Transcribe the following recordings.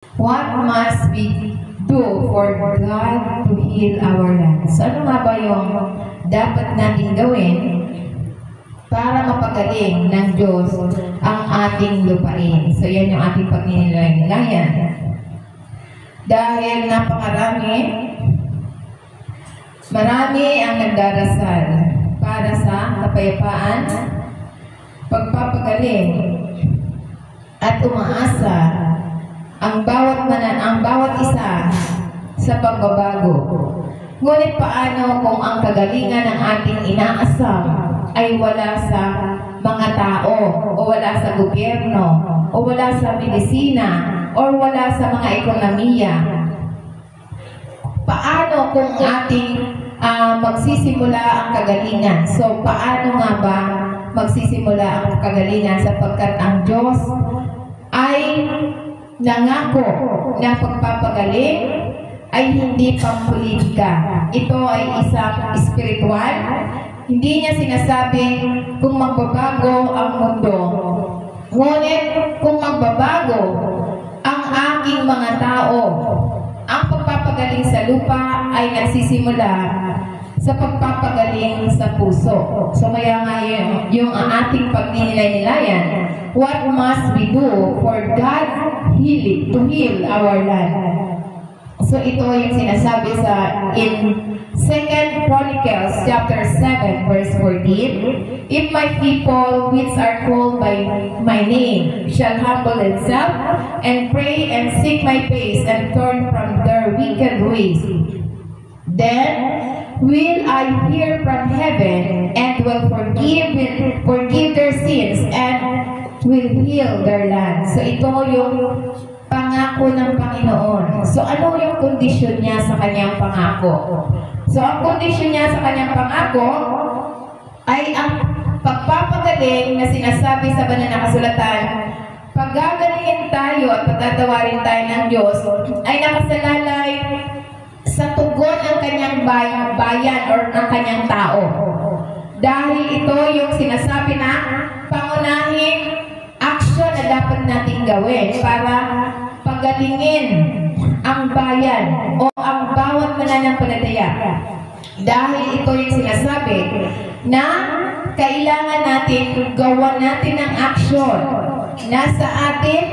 What must we do for God to heal our land? So ano nga ba yung dapat natin gawin para mapagaling ng Diyos ang ating lupain? So yan yung ating pagninilay-nilayan. Dahil marami ang nagdarasal para sa kapayapaan, pagpapagaling, at umaasa ang bawat isa sa pagbabago. Ngunit paano kung ang kagalingan ng ating inaasam ay wala sa mga tao, o wala sa gobyerno, o wala sa medisina, o wala sa mga ekonomiya? Paano kung ating magsisimula ang kagalingan? So, paano nga ba magsisimula ang kagalingan? Sapagkat ang Diyos ay nangako na pagpapagaling ay hindi pampolitika. Ito ay isang spiritual. Hindi niya sinasabi kung magbabago ang mundo. Ngunit kung magbabago ang aking mga tao, ang pagpapagaling sa lupa ay nagsisimula sa pagpapagaling sa puso. So kaya nga yung ating pagninilay-nilayan, what must we do for God to heal our land? So ito yung sinasabi in 2 Chronicles chapter 7 verse 14. If my people which are called by my name shall humble themselves and pray and seek my face and turn from their wicked ways, then will I hear from heaven and will forgive their sins and will heal their land. So ito yung pangako ng Panginoon. So ano yung kondisyon niya sa kanyang pangako? So ang kondisyon niya sa kanyang pangako ay ang pagpapagaling na sinasabi sa banal na kasulatan. Paggagalingin tayo at patatawarin tayo ng Diyos ay nakasalalay sa tugon ng kanyang bayan or ng kanyang tao. Dahil ito yung sinasabi na pangunahing action na dapat nating gawin para pagalingin ang bayan o ang bawat mananampalataya. Dahil ito yung sinasabi na kailangan natin gawan natin ng action. Nasa atin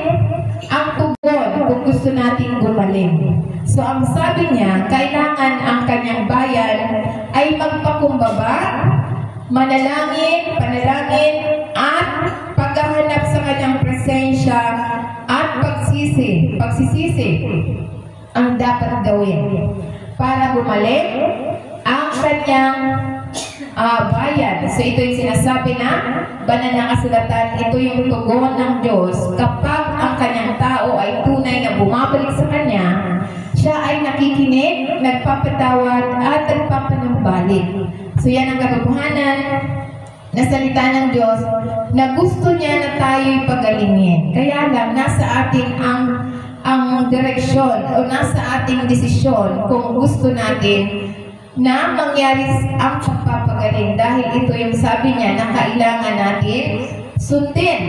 ang tugon kung gusto natin gumaling. So ang sabi niya, kailangan ang kanyang bayan ay magpakumbaba, panalangin, at paghahanap sa kanyang presensya at pagsisisi ang dapat gawin para gumaling ang kanyang bayan. So ito yung sinasabi na banal na kasulatan, ito yung tugon ng Diyos kapag ang kanyang tao ay tunay na bumabalik sa kanya. Siya ay nakikinig, nagpapatawad at nagpapanumbalik. So yan ang katotohanan na salita ng Diyos na gusto niya na tayo'y pagalingin. Kaya lang, nasa atin ang direksyon o nasa ating desisyon kung gusto natin na mangyari ang pagpapagaling. Dahil ito yung sabi niya na kailangan natin sundin.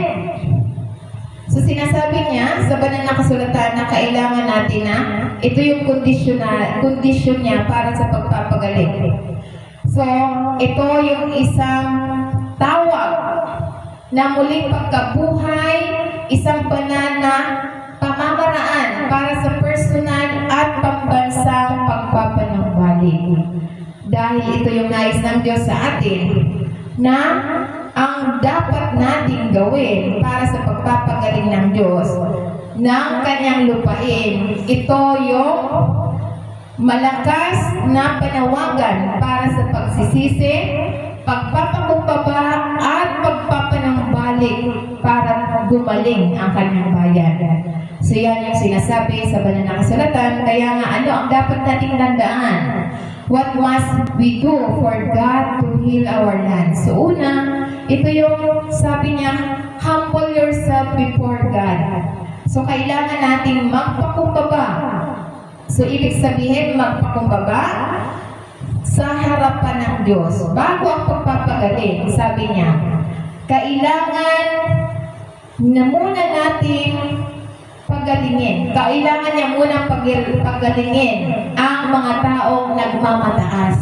So sinasabi niya sa banal na kasulatan na kailangan natin na ito yung kondisyon niya para sa pagpapagaling. So ito yung isang tawag na muling pagkabuhay, isang banal na pamamaraan para sa personal at pambansang pagpapanumbalik. Dahil ito yung nais ng Diyos sa atin na ang dapat nating gawin para sa pagpapagaling ng Diyos ng kanyang lupain. Ito yung malakas na panawagan para sa pagsisisi, pagpapakumbaba at pagpapanumbalik para gumaling ang kanyang bayan. So yan yung sinasabi sa banal na kasulatan. Kaya nga ano ang dapat nating tandaan? What must we do for God to heal our land? So una, ito yung sabi niya, humble yourself before God. So kailangan nating magpakumbaba. So ibig sabihin magpakumbaba sa harapan ng Diyos. Bago ang pagpapagaling, sabi niya, kailangan na muna natin pagalingin. Kailangan niya munang pagalingin ang mga taong nagmamataas.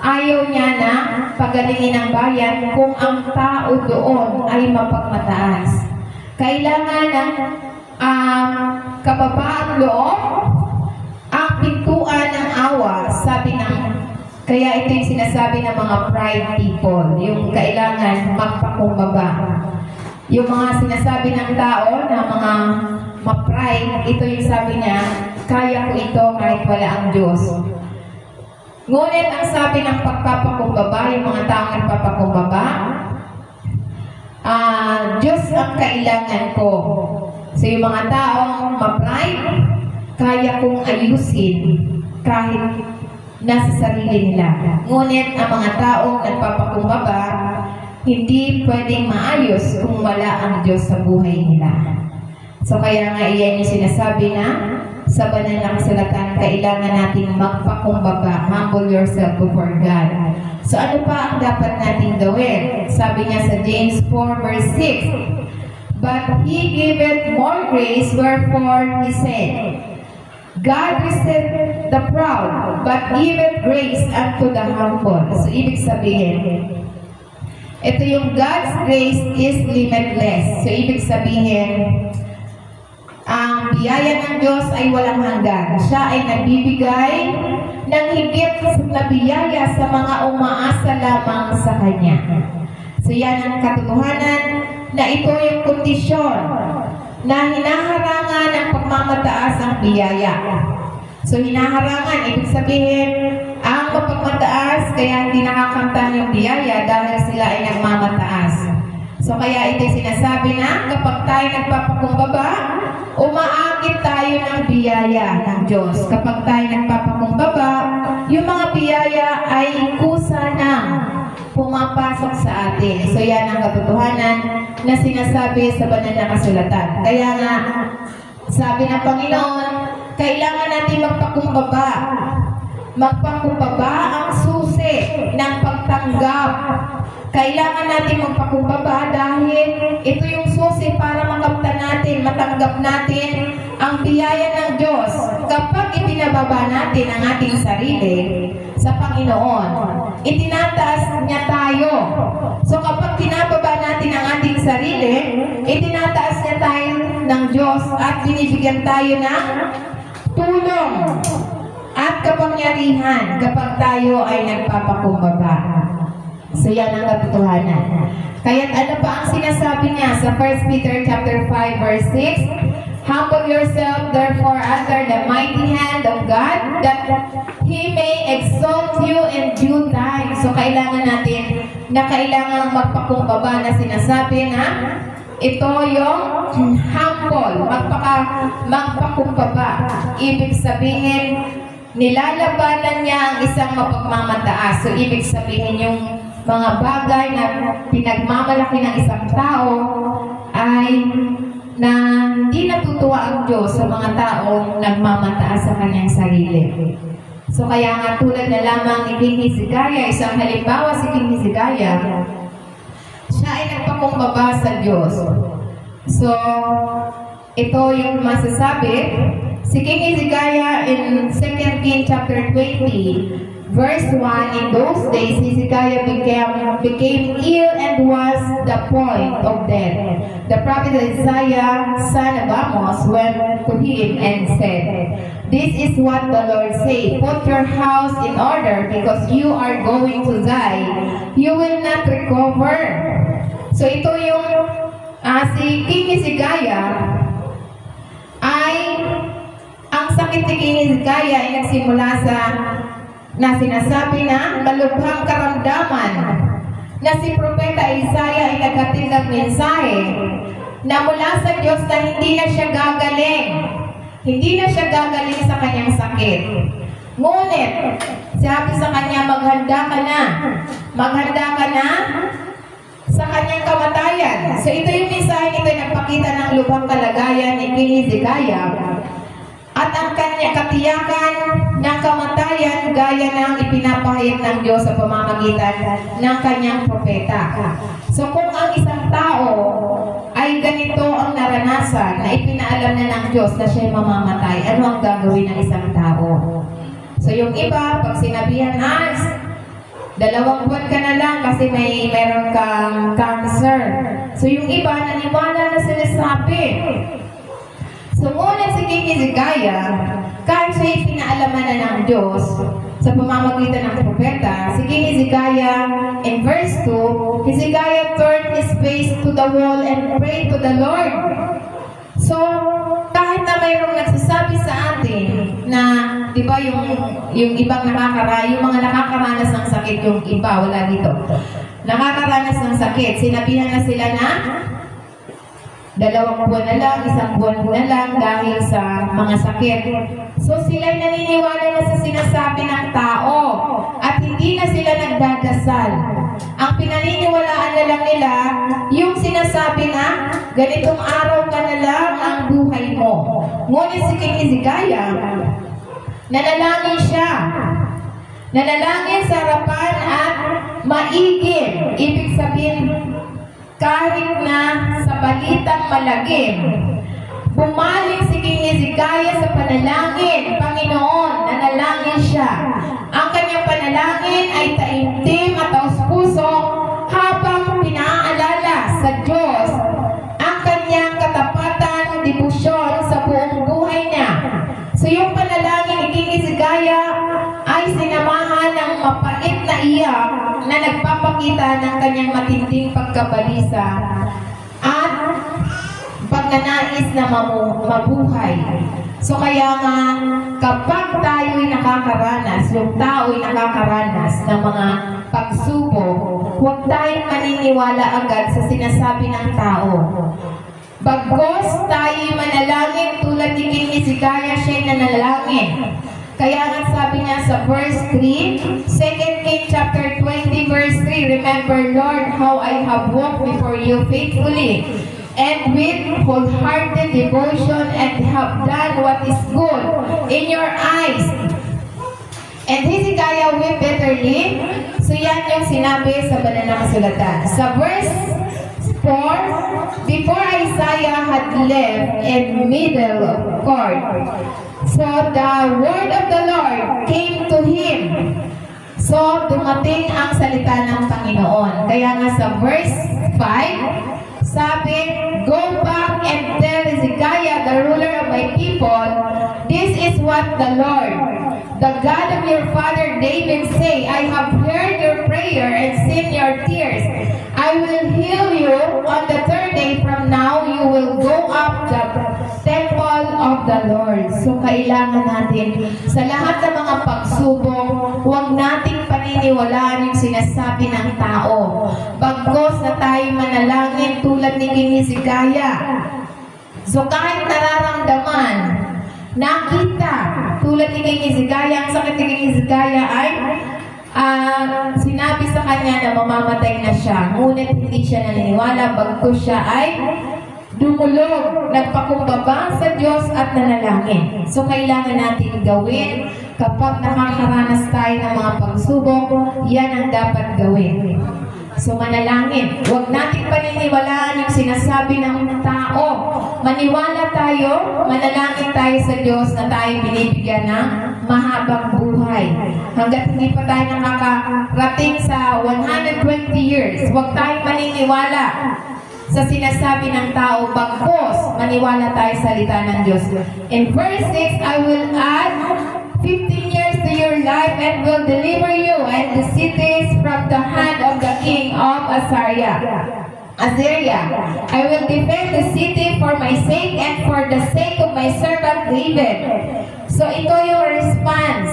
Ayaw niya na pagalingin ang bayan kung ang tao doon ay mapagmataas. Kailangan ng kababaang loob, ang pintuan ng awa, sabi ng, kaya ito yung sinasabi ng mga pride people, yung kailangan magpakumbaba. Yung mga sinasabi ng tao na mga ma-pride, ito yung sabi niya, kaya ko ito kahit wala ang Diyos. Ngunit ang sabi ng pagpapakumbaba, yung mga taong nagpapakumbaba, Diyos ang kailangan ko. So yung mga taong ma-pride, kaya kong ayusin kahit nasa sarili nila. Ngunit ang mga taong nagpapakumbaba, hindi pwedeng maayos kung wala ang Diyos sa buhay nila. So kaya nga iyan yung sinasabi na sa banal na kasulatan, kailangan natin magpakumbaba, humble yourself before God. So ano pa ang dapat nating gawin? Sabi niya sa James 4 verse 6, but He giveth more grace, wherefore He said, God resisteth the proud, but giveth grace unto the humble. So ibig sabihin, ito yung God's grace is limitless. So ibig sabihin, ang biyaya ng Diyos ay walang hanggan. Siya ay nagbibigay ng higit na biyaya sa mga umaasa lamang sa Kanya. So yan ang katotohanan na ito yung kondisyon na hinaharangan ng pagmamataas ang biyaya. So hinaharangan, ibig sabihin, ang mapagmataas kaya hindi nakakamtan yung biyaya dahil sila ay nagmamataas. So kaya ito sinasabi na kapag tayo nagpapakumbaba, umaakit tayo ng biyaya ng Diyos. Kapag tayo nagpapakumbaba, yung mga biyaya ay kusa na pumapasok sa atin. So yan ang katotohanan na sinasabi sa banal na kasulatan. Kaya nga, sabi ng Panginoon, kailangan natin magpakumbaba. Magpakumbaba ang susi ng pagtanggap. Kailangan natin magpakumbaba dahil ito yung susi para makamtan natin, matanggap natin ang biyaya ng Diyos. Kapag ipinababa natin ang ating sarili sa Panginoon, itinataas niya tayo. So kapag pinababa natin ang ating sarili, itinataas niya tayo ng Diyos at binibigyan tayo ng tulong at kapangyarihan kapag tayo ay nagpapakumbaba. So yan ang katotohanan. Kaya ano pa ang sinasabi niya sa 1 Peter chapter 5 verse 6? Humble yourself therefore under the mighty hand of God, that He may exalt you in due time. So kailangan natin na kailangan magpakumbaba na sinasabi na ito yung humble, magpakumbaba. Ibig sabihin, nilalabanan niya ang isang mapagmamataas. So ibig sabihin yung mga bagay na pinagmamalaki ng isang tao ay na hindi natutuwa ang Diyos sa mga taong nagmamataas sa kanyang sarili. So kaya nga tulad na lamang ni King Hezekiah, isang halimbawa si King Hezekiah, siya ay nagpakumbaba sa Diyos. So ito yung masasabi, si King Hezekiah in 2 Kings chapter 20 verse 1, in those days, Hezekiah became ill and was the point of death. The prophet Isaiah, son of Amos, went to him and said, this is what the Lord says, put your house in order because you are going to die. You will not recover. So ito yung si King Hezekiah ay, ang sakit ni King Hezekiah ay nagsimula sa na sinasabi na malubhang karamdaman na si Propeta Isaiah ay naghatid ng mensahe na mula sa Diyos na hindi na siya gagaling. Hindi na siya gagaling sa kanyang sakit. Ngunit, sabi sa kanya, maghanda ka na. Maghanda ka na sa kanyang kamatayan. So ito yung mensahe nito ay nagpakita ng lubhang kalagayan ni King Hezekiah. At ang kanya katiyakan ng kamatayan gaya ng ipinapahayag ng Diyos sa pamamagitan ng kanyang propeta. So kung ang isang tao ay ay ganito ang naranasan na ipinaalam na ng Diyos na siya'y mamamatay, ano ang gagawin ng isang tao? So yung iba, pag sinabihan, 2 buwan ka na lang kasi meron kang cancer. So yung iba, naniwala na sinasabi. So ngunit si King Hezekiah, kahit siya'y pinaalaman na ng Diyos sa pamamagitan ng propeta, si King Hezekiah, in verse 2, Hezekiah turned his face to the wall and prayed to the Lord. So, kahit na mayroong nagsasabi sa atin na, di ba, yung ibang yung mga nakakaranas ng sakit, yung iba, wala dito, nakakaranas ng sakit, sinabihan na sila na 2 buwan na lang, 1 buwan na lang dahil sa mga sakit. So sila'y naniniwala na sa sinasabi ng tao at hindi na sila nagdadasal. Ang pinaniniwalaan na lang nila, yung sinasabi na ganitong araw ka na lang ang buhay mo. Ngunit si King Hezekiah, nanalangin siya. Nanalangin sa harapan at maigim. Ibig sabihin, kahit na sa balitang malagim, bumalik si King Hezekiah sa panalangin. Panginoon, nanalangin siya. Ang kanyang panalangin ay taimtim at taos-puso habang pinaalala sa Diyos ang kanyang katapatan, debosyon sa buong buhay niya. So yung panalangin ni King Hezekiah ay sinamahan ng mapait na iyak na nagpapakita ng kanyang matinding pagkabalisa at pagnanais na mabuhay. So kaya nga, kapag tayo'y nakakaranas, yung tao'y nakakaranas ng mga pagsubok, huwag tayong maniniwala agad sa sinasabi ng tao. Bagkos tayo'y manalangin tulad ni King Hezekiah, siya'y nanalangin. Kaya nga sabi niya sa verse 3, 2 King chapter 20 verse 3, remember, Lord, how I have walked before you faithfully and with wholehearted devotion and have done what is good in your eyes. And Hezekiah wept bitterly. So yan yung sinabi sa banal na kasulatan. Sa verse 4, before Isaiah had left in middle court, so the word of the Lord came to him. So dumating ang salita ng Panginoon. Kaya nga sa verse 5, sabi, go back and tell Hezekiah, the ruler of my people, this is what the Lord, the God of your father David say, I have heard your prayer and seen your tears. I will heal you on the 3rd day from now. You will go up the temple of the Lord. So kailangan natin sa lahat ng mga pagsubok, huwag nating paniniwalaan yung sinasabi ng tao. Bagkos na tayo manalangin tulad ni King Hezekiah. So kahit nararamdaman, nakita, tulad ni King Hezekiah, ang sakit ni King Hezekiah ay sinabi sa kanya na mamamatay na siya. Ngunit hindi siya naniniwala, bagkos siya ay dumulog, nagpakumbaba sa Diyos at nanalangin. So kailangan natin gawin kapag nakakaranas tayo ng mga pagsubok, yan ang dapat gawin. So manalangin. Huwag nating paniniwalaan yung sinasabi ng tao. Maniwala tayo, manalangin tayo sa Diyos na tayo binibigyan ng mahabang buhay. Hanggat hindi pa tayo nakakarating sa 120 years, huwag tayong maniniwala sa sinasabi ng tao, bagkos maniwala tayo sa salita ng Diyos. In verse 6, I will add 15 years to your life and will deliver you and the cities from the hand of the king of Assyria. I will defend the city for my sake and for the sake of my servant David. So ito yung response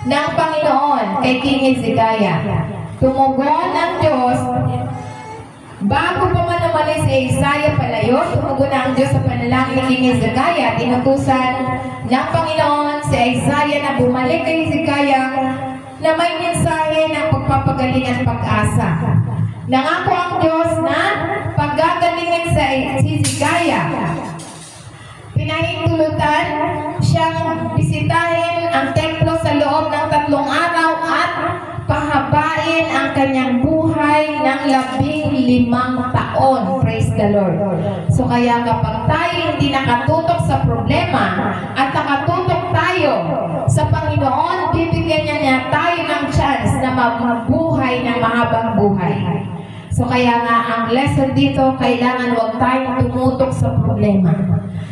ng Panginoon kay King Hezekiah. Tumugon ang Diyos. Bago pa man umalis si Isaiah palayo, tumugon na ang Diyos sa panalangin ni King Hezekiah. Tinutusan ng Panginoon si Isaiah na bumalik kay Hezekiah na may mensahe ng pagpapagaling at pag-asa. Nangako ang Diyos na paggagalingin sa Hezekiah. Pinahintulutan siyang bisitahin ang templo sa loob ng 3 araw at pahabain ang kanyang buhay ng 15 taon. Praise the Lord. So kaya kapag tayo hindi nakatutok sa problema at nakatutok tayo sa Panginoon, bibigyan niya tayo ng chance na mabuhay ng mahabang buhay. So kaya nga ang lesson dito, kailangan huwag tayong tumutok sa problema.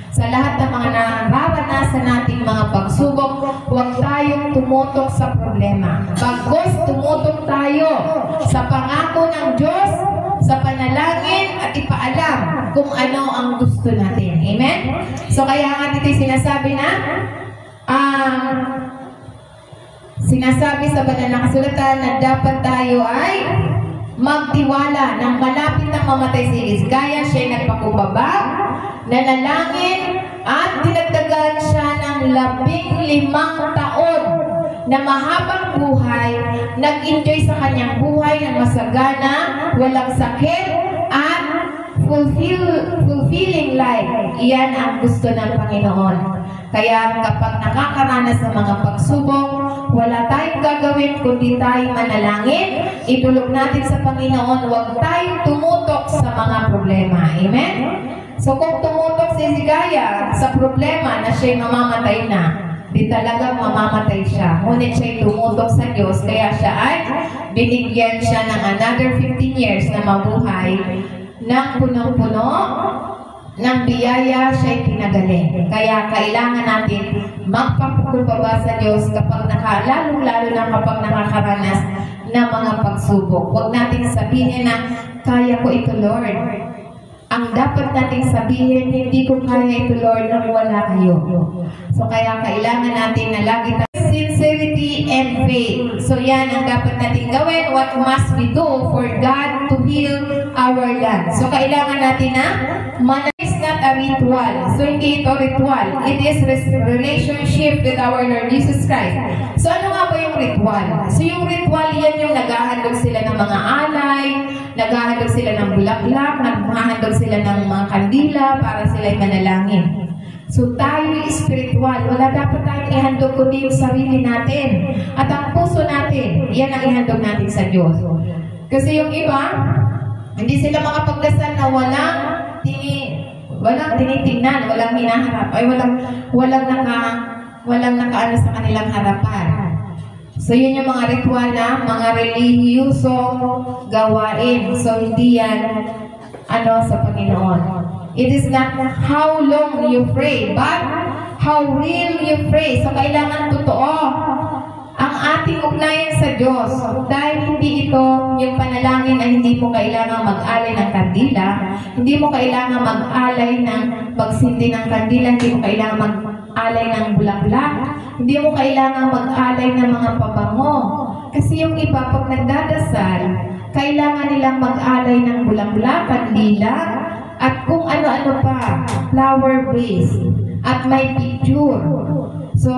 Sa lahat ng mga nararanasan nating mga pagsubok, huwag tayong tumutok sa problema. Bagos tumutok tayo sa pangako ng Diyos, sa panalangin at ipaalam kung ano ang gusto natin. Amen? So kaya nga dito sinasabi na, sinasabi sa banal na kasulatan na dapat tayo ay magtiwala nang malapit ng mamatay si Hizkiah, siya'y nagpakumbaba, nanalangin, at dinagdagan siya ng 15 taon na mahabang buhay, nag-enjoy sa kanyang buhay ng masagana, walang sakit, at fulfilling life. Iyan ang gusto ng Panginoon. Kaya kapag nakakaranas ng mga pagsubok, wala tayong gagawin kundi tayong manalangin, idulog natin sa Panginoon, huwag tayong tumutok sa mga problema. Amen? So kung tumutok si Hizkiah sa problema na siya'y mamamatay na, di talagang mamamatay siya. Ngunit siya'y tumutok sa Diyos, kaya siya ay binigyan siya ng another 15 years na mabuhay ng punong-puno ng biyaya, siya'y pinagaling. Kaya kailangan natin magpapakumbaba sa Diyos kapag lalo-lalo na kapag nakakaranas ng mga pagsubok. Huwag natin sabihin na, kaya ko ito, Lord. Ang dapat nating sabihin, hindi ko kaya ito, Lord, nang wala kayo. So kaya kailangan natin na lagi sincerity and faith. So yan ang dapat natin gawin. What must we do for God to heal our land? So kailangan natin na is not a ritual. So hindi ito ritual. It is relationship with our Lord Jesus Christ. So ano nga ba yung ritual? So yung ritual, yan yung naghahandog sila ng mga alay, naghahandog sila ng bulaklak, naghahandog sila ng mga kandila para sila'y manalangin. So tayo spiritual, wala dapat tayong ihandog kundi yung sarili natin. At ang puso natin, yan ang ihandog natin sa Diyos. Kasi yung iba, hindi sila makapagdasal na walang tinitingnan, walang hinaharap, ay walang nakaano sa kanilang harapan. So yun yung mga ritual na mga relihiyosong gawain. So hindi yan sa Panginoon. It is not how long you pray, but how real you pray. So kailangan totoo ang ating ugnayan sa Diyos. Dahil hindi ito yung panalangin na hindi mo kailangan mag-alay ng kandila, hindi mo kailangan mag-alay ng pagsindi ng kandila, hindi mo kailangan mag-alay ng bulaklak, hindi mo kailangan mag-alay ng mga pabango. Kasi yung iba, pag nagdadasal, kailangan nilang mag-alay ng bulaklak, kandila, at kung ano-ano pa, flower base, at may picture. So,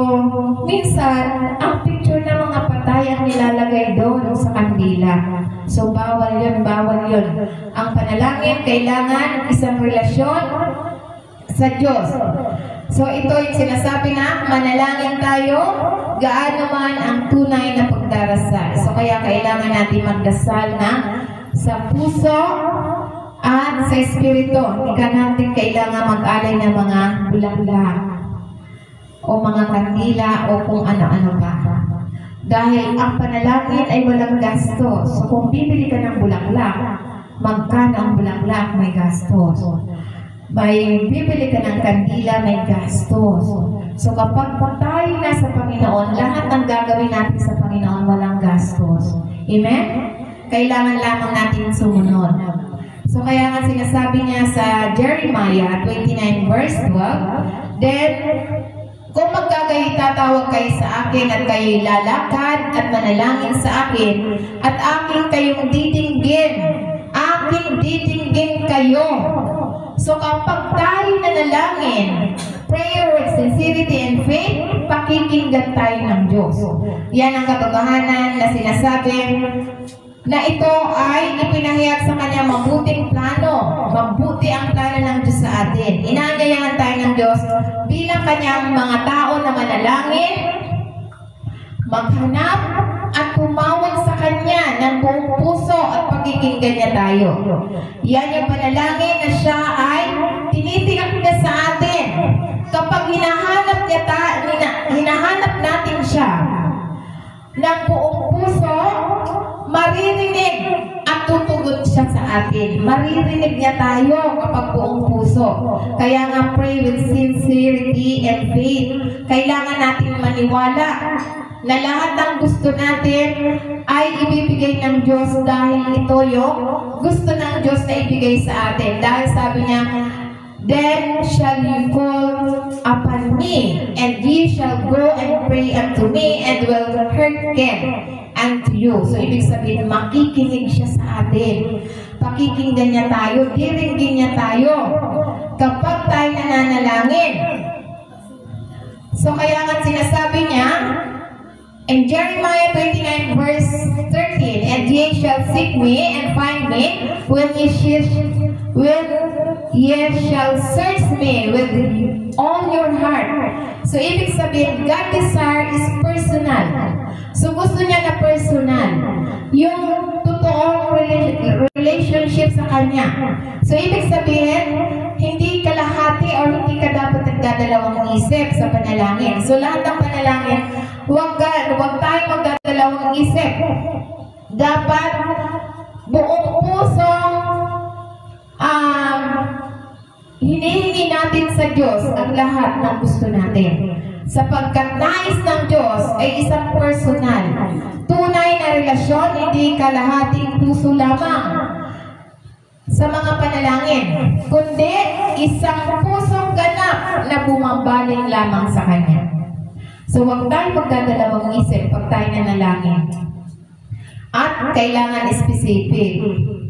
minsan, ang picture ng mga patay ang nilalagay doon sa kandila. So, bawal yun, bawal yun. Ang panalangin, kailangan isang relasyon sa Diyos. So, ito yung sinasabi na, manalangin tayo, gaano man ang tunay na pagdarasal. So, kaya kailangan natin magdasal na sa puso at sa espiritu. Hindi ka natin kailangan mag-alay ng mga bulaklak o mga kandila o kung ano-ano pa. Dahil ang panalangin ay walang gastos. So kung bibili ka ng bulaklak, magkano ang bulaklak? May gastos. May bibili ka ng kandila, may gastos. So kapag tayo nasa Panginoon, lahat ng gagawin natin sa Panginoon walang gastos. Amen? Kailangan lamang natin sumunod. So kaya nga sinasabi niya sa Jeremiah 29 verse 12, then, kung tatawag kayo sa akin at kayo'y lalakad at manalangin sa akin at aking kayong ditinggin kayo. So kapag tayo nanalangin, prayer with sincerity and faith, pakikinggan tayo ng Diyos. Yan ang katotohanan na sinasabi na ito ay ipinahayag sa kanya mabuting plano. Mabuti ang plano ng Diyos sa atin. Inaanyayahan tayo ng Diyos bilang kanyang mga tao na manalangin, maghanap at tumawag sa kanya ng buong puso at pagkikita pakikinggan niya tayo. Yan yung panalangin na siya ay tinitiyak niya sa atin. Kapag hinahanap natin siya ng buong puso, maririnig at tutugon siya sa atin. Maririnig niya tayo kapag buong puso. Kaya nga, pray with sincerity and faith. Kailangan natin maniwala na lahat ng gusto natin ay ibibigay ng Diyos dahil ito yung gusto ng Diyos na ibigay sa atin. Dahil sabi niya, then shall you call upon me, and ye shall go and pray unto me, and will hearken unto you. So, ibig sabihin, makikinig siya sa atin. Pakikinggan niya tayo, diringgin niya tayo kapag tayo nananalangin. So, kaya nga sinasabi niya, in Jeremiah 29 verse 13, and ye shall seek me and find me when ye shall search me with all your heart. So, ibig sabihin, God desire is personal. So, gusto niya na personal. Yung totoong relationship sa Kanya. So, ibig sabihin, hindi kalahati o hindi ka dapat nagdadalawang isip sa panalangin. So, lahat ng panalangin, huwag tayo magdadalawang isip. Dapat buong puso hinihingi natin sa Diyos ang lahat ng gusto natin. Sapagkat nais ng Diyos ay isang personal, tunay na relasyon, hindi kalahating puso lamang sa mga panalangin, kundi isang pusong ganap na bumabaling lamang sa Kanya. So, huwag tayo magdadalawang isip pag tayo nanalangin. At kailangan specific.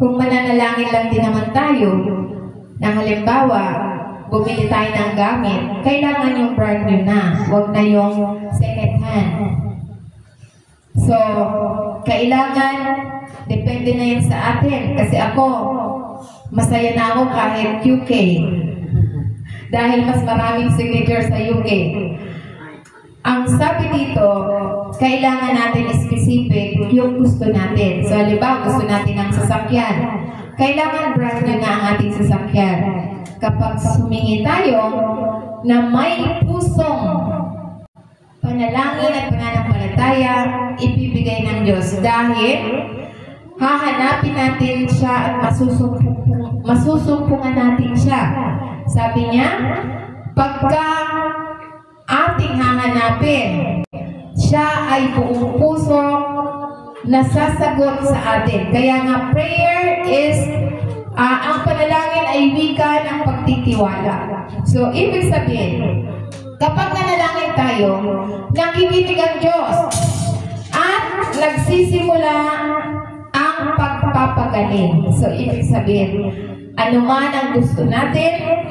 Kung mananalangin lang din naman tayo, na halimbawa, bumili tayo ng gamit, kailangan yung brand new na, huwag na yung second hand. So, kailangan, depende na yun sa atin. Kasi ako, masaya na ako kahit UK. Dahil mas maraming signature sa UK. Ang sabi dito, kailangan natin specific yung gusto natin. So, halimbawa, gusto natin ng sasakyan. Kailangan brand new na ang ating sasakyan. Kapag humingi tayo na may pusong panalangin at pananampalataya, ibibigay ng Diyos. Dahil hahanapin natin siya at masusumpungan natin siya. Sabi niya, pagka ating hahanapin, siya ay buong puso nasasagot sa atin. Kaya nga, prayer is, ang panalangin ay wika ng pagtitiwala. So, ibig sabihin, kapag nanalangin tayo, nakikinig ang Diyos at nagsisimula ang pagpapagaling. So, ibig sabihin, anuman ang gusto natin,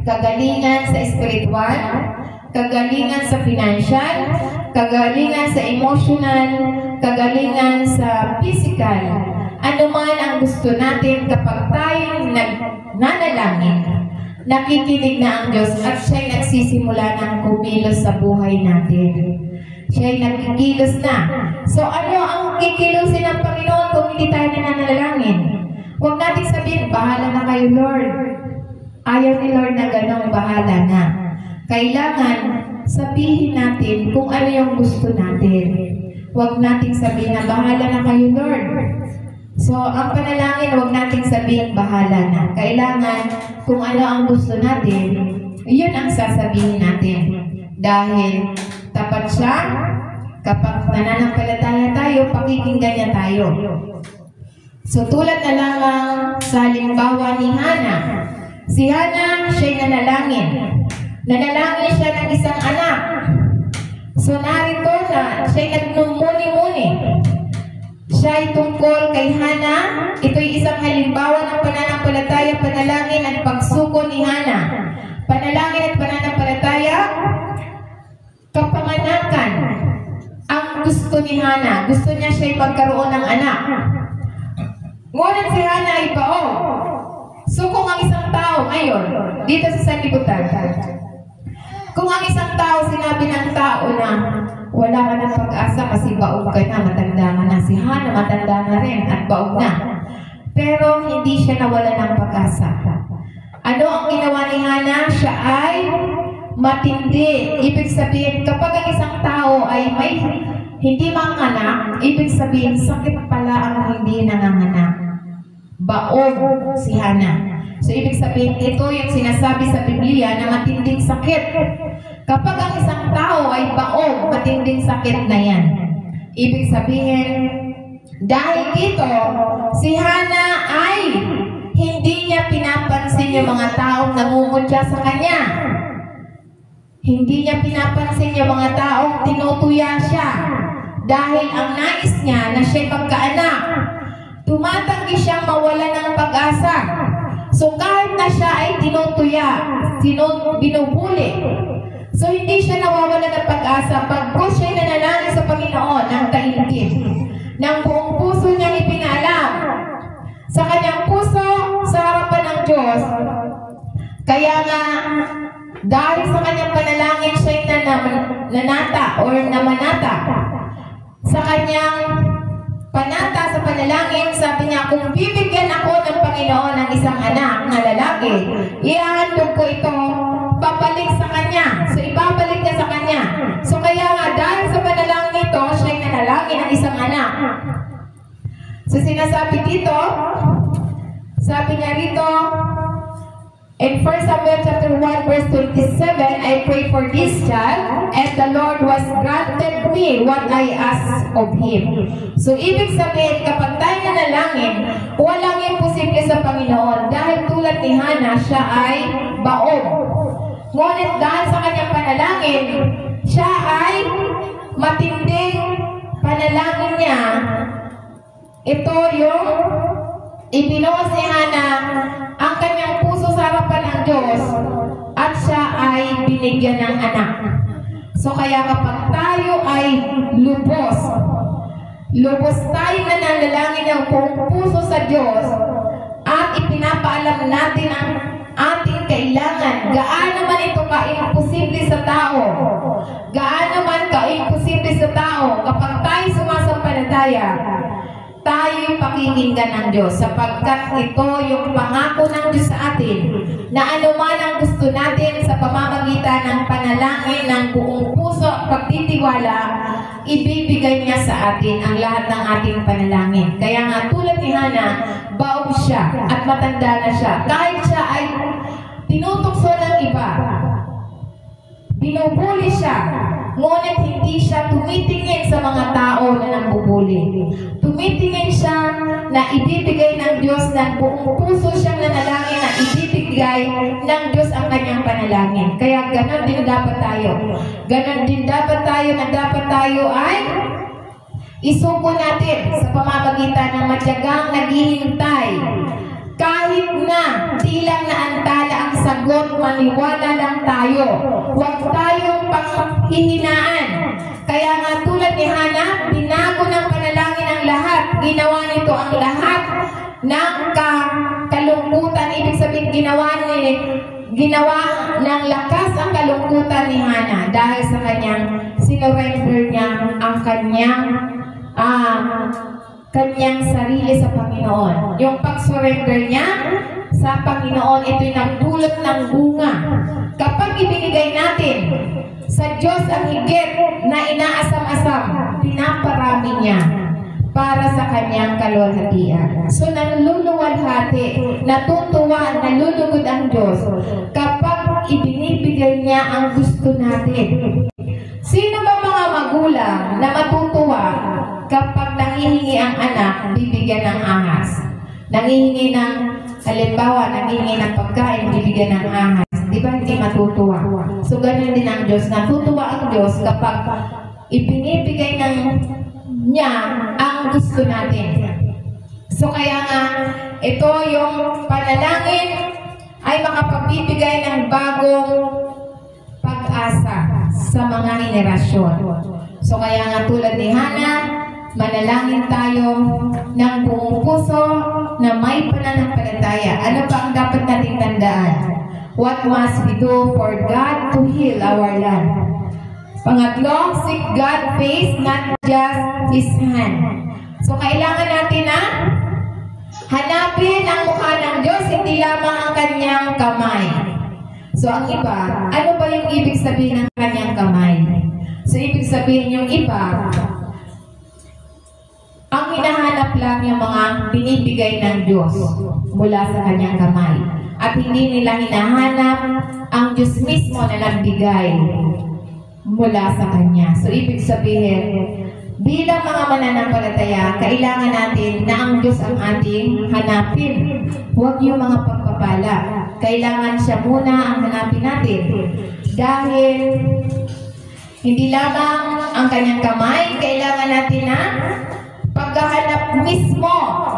kagalingan sa spiritual, kagalingan sa financial, kagalingan sa emotional, kagalingan sa physical. Ano man ang gusto natin kapag tayo nanalangin, nakikinig na ang Diyos at siya'y nagsisimula ng kumilos sa buhay natin. Siya'y nagkikilos na. So ano ang kikilusin ng Panginoon kung hindi tayo nananalangin? Huwag natin sabihin, bahala na kayo, Lord. Ayaw ni Lord na ganong bahala na. Kailangan sabihin natin kung ano yung gusto natin. Huwag nating sabihin na bahala na kayo, Lord. So, ang panalangin, huwag nating sabihin bahala na. Kailangan kung ano ang gusto natin, yun ang sasabihin natin. Dahil tapat siya, kapag nananampalataya tayo, pakikinggan niya tayo. So, tulad na lamang sa halimbawa ni Hannah. Si Hannah, siya'y nanalangin. Nanalangin siya ng isang anak. So, narito na, siya'y nagmumuni-muni. Siya'y tungkol kay Hannah. Ito'y isang halimbawa ng pananampalataya, panalangin at pagsuko ni Hannah. Panalangin at pananampalataya, kapanganakan. Ang gusto ni Hannah, gusto niya siya'y magkaroon ng anak. Ngunit si Hannah ay bao. So kung ang isang tao ngayon, dito sa sanlibutan, kung ang isang tao, sinabi ng tao na wala ka ng pag-asa kasi baog ka na, matanda ka na. Si Hana matanda na rin at baog na. Pero hindi siya nawala ng pag-asa. Ano ang ginawa ni Hana? Siya ay matindi. Ibig sabihin, kapag ang isang tao ay may hindi manganak, ibig sabihin, sakit pala ang hindi nanganganak. Baog si Hana. So, ibig sabihin, ito yung sinasabi sa Biblia na matinding sakit. Kapag ang isang tao ay baog, matinding sakit na yan. Ibig sabihin, dahil dito, si Hana ay hindi niya pinapansin yung mga taong nangungutya sa kanya. Hindi niya pinapansin yung mga taong tinutuya siya. Dahil ang nais niya na siya'y magkaanak. Tumatanggi siyang mawala ng pag-asa. So kahit na siya ay tinutuya, binubuli. So hindi siya nawawala ng pag-asa. Pagkos siya'y nanalangin sa Panginoon ng taimtim. Ng buong puso niyang ipinalam sa kanyang puso, sa harapan ng Diyos. Kaya nga, dahil sa kanyang panalangin, siya'y nanata or namanata. Sa kanyang panata sa panalangin, sabi niya, kung bibigyan ako ng Panginoon ng isang anak na lalaki, ihahandog ko ito, babalik sa kanya. So, ibabalik niya sa kanya. So, kaya nga, dahil sa panalangin nito, siya'y nanalangin ng isang anak. So, sinasabi dito, sabi niya rito, in 1 Samuel chapter 1 verse 27, I pray for this child, and the Lord was granted me what I asked of Him. So, ibig sabihin, kapag tayo nanalangin, walang imposible sa Panginoon. Dahil tulad ni Hana, siya ay baog. Ngunit dahil sa kanyang panalangin, siya ay matinding panalangin niya. Ito yung ibinuhos ni Hana ang kanyang puso sa harapan ng Diyos at siya ay binigyan ng anak. So kaya kapag tayo ay lubos tayo na nanalangin ng buong puso sa Diyos at ipinapaalam natin ang ating kailangan, gaano man ito ka-imposible sa tao, gaano man ka-imposible sa tao, kapag tayo sumasampalataya, tayo'y pakikinggan ng Diyos sapagkat ito yung pangako ng Diyos sa atin na anuman ang gusto natin sa pamamagitan ng panalangin ng buong puso at pagtitiwala, ibibigay niya sa atin ang lahat ng ating panalangin. Kaya nga tulad ni Hana, baog siya at matanda na siya. Kahit siya ay tinutokso ng iba, binubuli siya, ngunit hindi siya tumitingin sa mga tao na nambubuli. Tumitingin siya na ibibigay ng Diyos ng buong puso siyang nanalangin na ibibigay ng Diyos ang kanyang panalangin. Kaya ganon din dapat tayo. Ganon din dapat tayo na dapat tayo ay isuko natin sa pamamagitan ng matyagang naghihintay. Kahit na di lang naantala ang sagot, maniwala lang tayo. Huwag tayong panghihinaan. Kaya nga tulad ni Hana, binago ng panalangin ang lahat. Ginawa nito ang lahat ng kalungkutan. Ibig sabihin, ginawa ng lakas ang kalungkutan ni Hana dahil sa kanyang sinurrender niya ang kanyang sarili sa Panginoon. Yung pag-surrender niya sa Panginoon, ito'y nagdulot ng bunga. Kapag ibinigay natin sa Diyos ang higit na inaasam-asam, pinaparami niya para sa kanyang kalwalhatian. So, naluluwalhati, natutuwa, nalulugod ang Diyos kapag ibinibigay niya ang gusto natin. Sino ba mga magulang na matutuwa kapag nangihingi ang anak, bibigyan ng ahas? Nangihingi ng, halimbawa, nangihingi ng pagkain, bibigyan ng ahas. Di ba hindi matutuwa? So, ganun din ang Diyos. Natutuwa ang Diyos kapag ibinibigay niya ang gusto natin. So, kaya nga, ito yung panalangin ay makapagbibigay ng bagong pag-asa sa mga henerasyon. So, kaya nga tulad ni Hana, manalangin tayo ng buong puso na may pananampalataya. Ano pa ang dapat nating tandaan? What must we do for God to heal our land? Pangatlo, seek God's face, not just His hand. So, kailangan natin na hanapin ang mukha ng Diyos, hindi lamang ang kanyang kamay. So, ang iba, ano ba yung ibig sabihin ng kanyang kamay? So, ibig sabihin yung iba, ang hinahanap lang yung mga binibigay ng Diyos mula sa kanyang kamay. At hindi nila hinahanap ang Diyos mismo na nagbigay mula sa Kanya. So, ibig sabihin, bilang mga mananampalataya, kailangan natin na ang Diyos ang ating hanapin. Huwag yung mga pagpapala. Kailangan siya muna ang hanapin natin. Dahil hindi lamang ang kanyang kamay, kailangan natin na pagkahanap mismo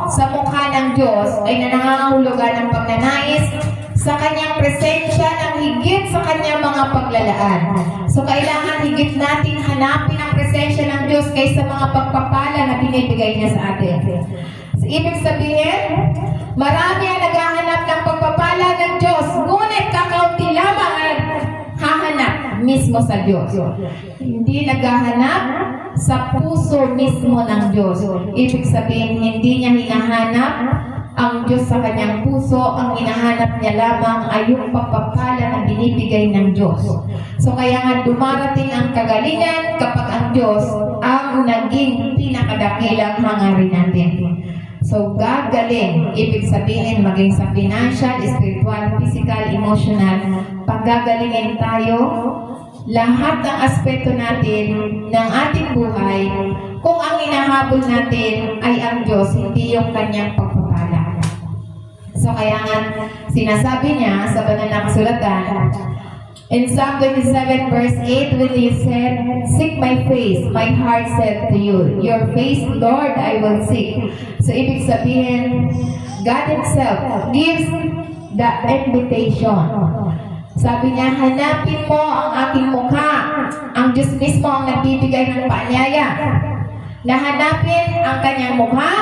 sa mukha ng Diyos ay nangangahulugan ng pagnanais sa kanyang presensya ng higit sa kanyang mga paglalaan. So, kailangan higit natin hanapin ang presensya ng Diyos kaysa mga pagpapala na binibigay niya sa atin. So, ibig sabihin, marami ang naghahanap ng pagpapala ng Diyos, ngunit kakaunti lamang ang hahanap mismo sa Diyos. Hindi naghahanap sa puso mismo ng Diyos. Ibig sabihin, hindi niya hinahanap ang Diyos sa kanyang puso, ang hinahanap niya lamang ay yung pagpapala na binibigay ng Diyos. So, kaya nga dumarating ang kagalingan kapag ang Diyos ang naging pinakadakilang hangarin natin. So, gagaling, ibig sabihin, maging sa financial, spiritual, physical, emotional, paggagalingin tayo, lahat ng aspeto natin ng ating buhay, kung ang hinahabol natin ay ang Diyos, hindi yung kanyang pagpapala. So, kaya nga, sinasabi niya sa banal na kasulatan, in Psalm 27 verse 8, when He said, seek my face, my heart said to you, your face, Lord, I will seek. So, ibig sabihin, God Himself gives the invitation. Sabi niya, hanapin mo ang aking mukha. Ang Diyos mismo ang nagbibigay ng paanyaya. Na hanapin ang kanyang mukha,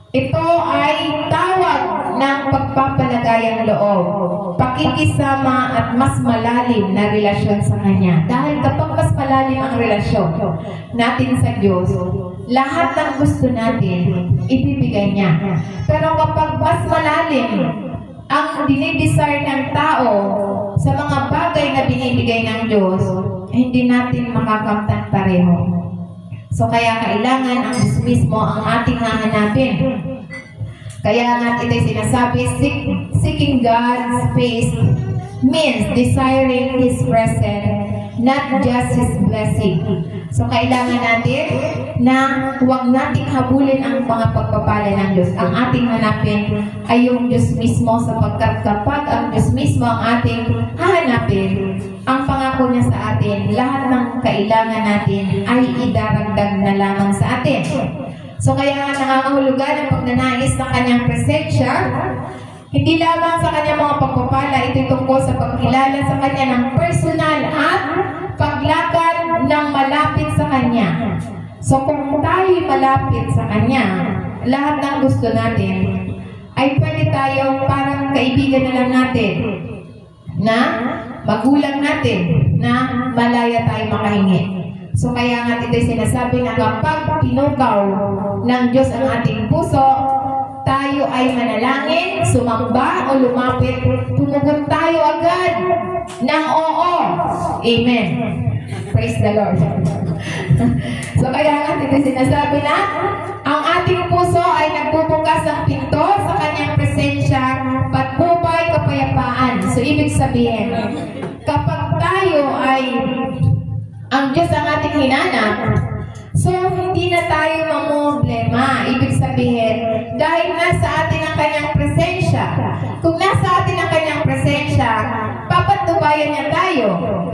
ito ay tawag ng pagpapalagayang loob, pakikisama at mas malalim na relasyon sa Kanya. Dahil kapag mas malalim ang relasyon natin sa Diyos, lahat ng gusto natin, ibibigay niya. Pero kapag mas malalim ang dinidesire ng tao sa mga bagay na binibigay ng Diyos, hindi natin makakamtan pareho. So, kaya kailangan ang Diyos mismo ang ating hahanapin. Kaya nga ito'y sinasabi, seeking God's face means desiring His presence, not just His blessing. So, kailangan natin na huwag nating habulin ang mga pagpapala ng Diyos. Ang ating hanapin ay yung Diyos mismo, sapagkat kapag ang Diyos mismo ang ating hahanapin, ang pangako niya sa atin, lahat ng kailangan natin ay idaragdag na lamang sa atin. So, kaya nga nangangahulugan ang pagnanais ng kanyang presensya, hindi lamang sa kanyang mga pagpapala, ito tungkol sa pagkilala sa kanya ng personal at paglakad ng malapit sa kanya. So, kung tayo malapit sa kanya, lahat ng gusto natin ay pwede tayong parang kaibigan na lang natin, na magulang natin, na malaya tayo makahingi. So, kaya nga ito'y sinasabi na kapag pinukaw ng Diyos ang ating puso, tayo ay manalangin, sumamba o lumapit, tumugon tayo agad ng oo. Amen. Praise the Lord. So, kaya nga ito'y sinasabi na ang ating puso ay nagbubukas ng pinto sa kanyang presensya, patnubay, kapayapaan. So, ibig sabihin, kapag tayo ay ang Diyos ang ating hinanap, so hindi na tayo mamumblema. Ibig sabihin, dahil nasa atin ang kanyang presensya. Kung nasa atin ang kanyang presensya, papatubayan niya tayo.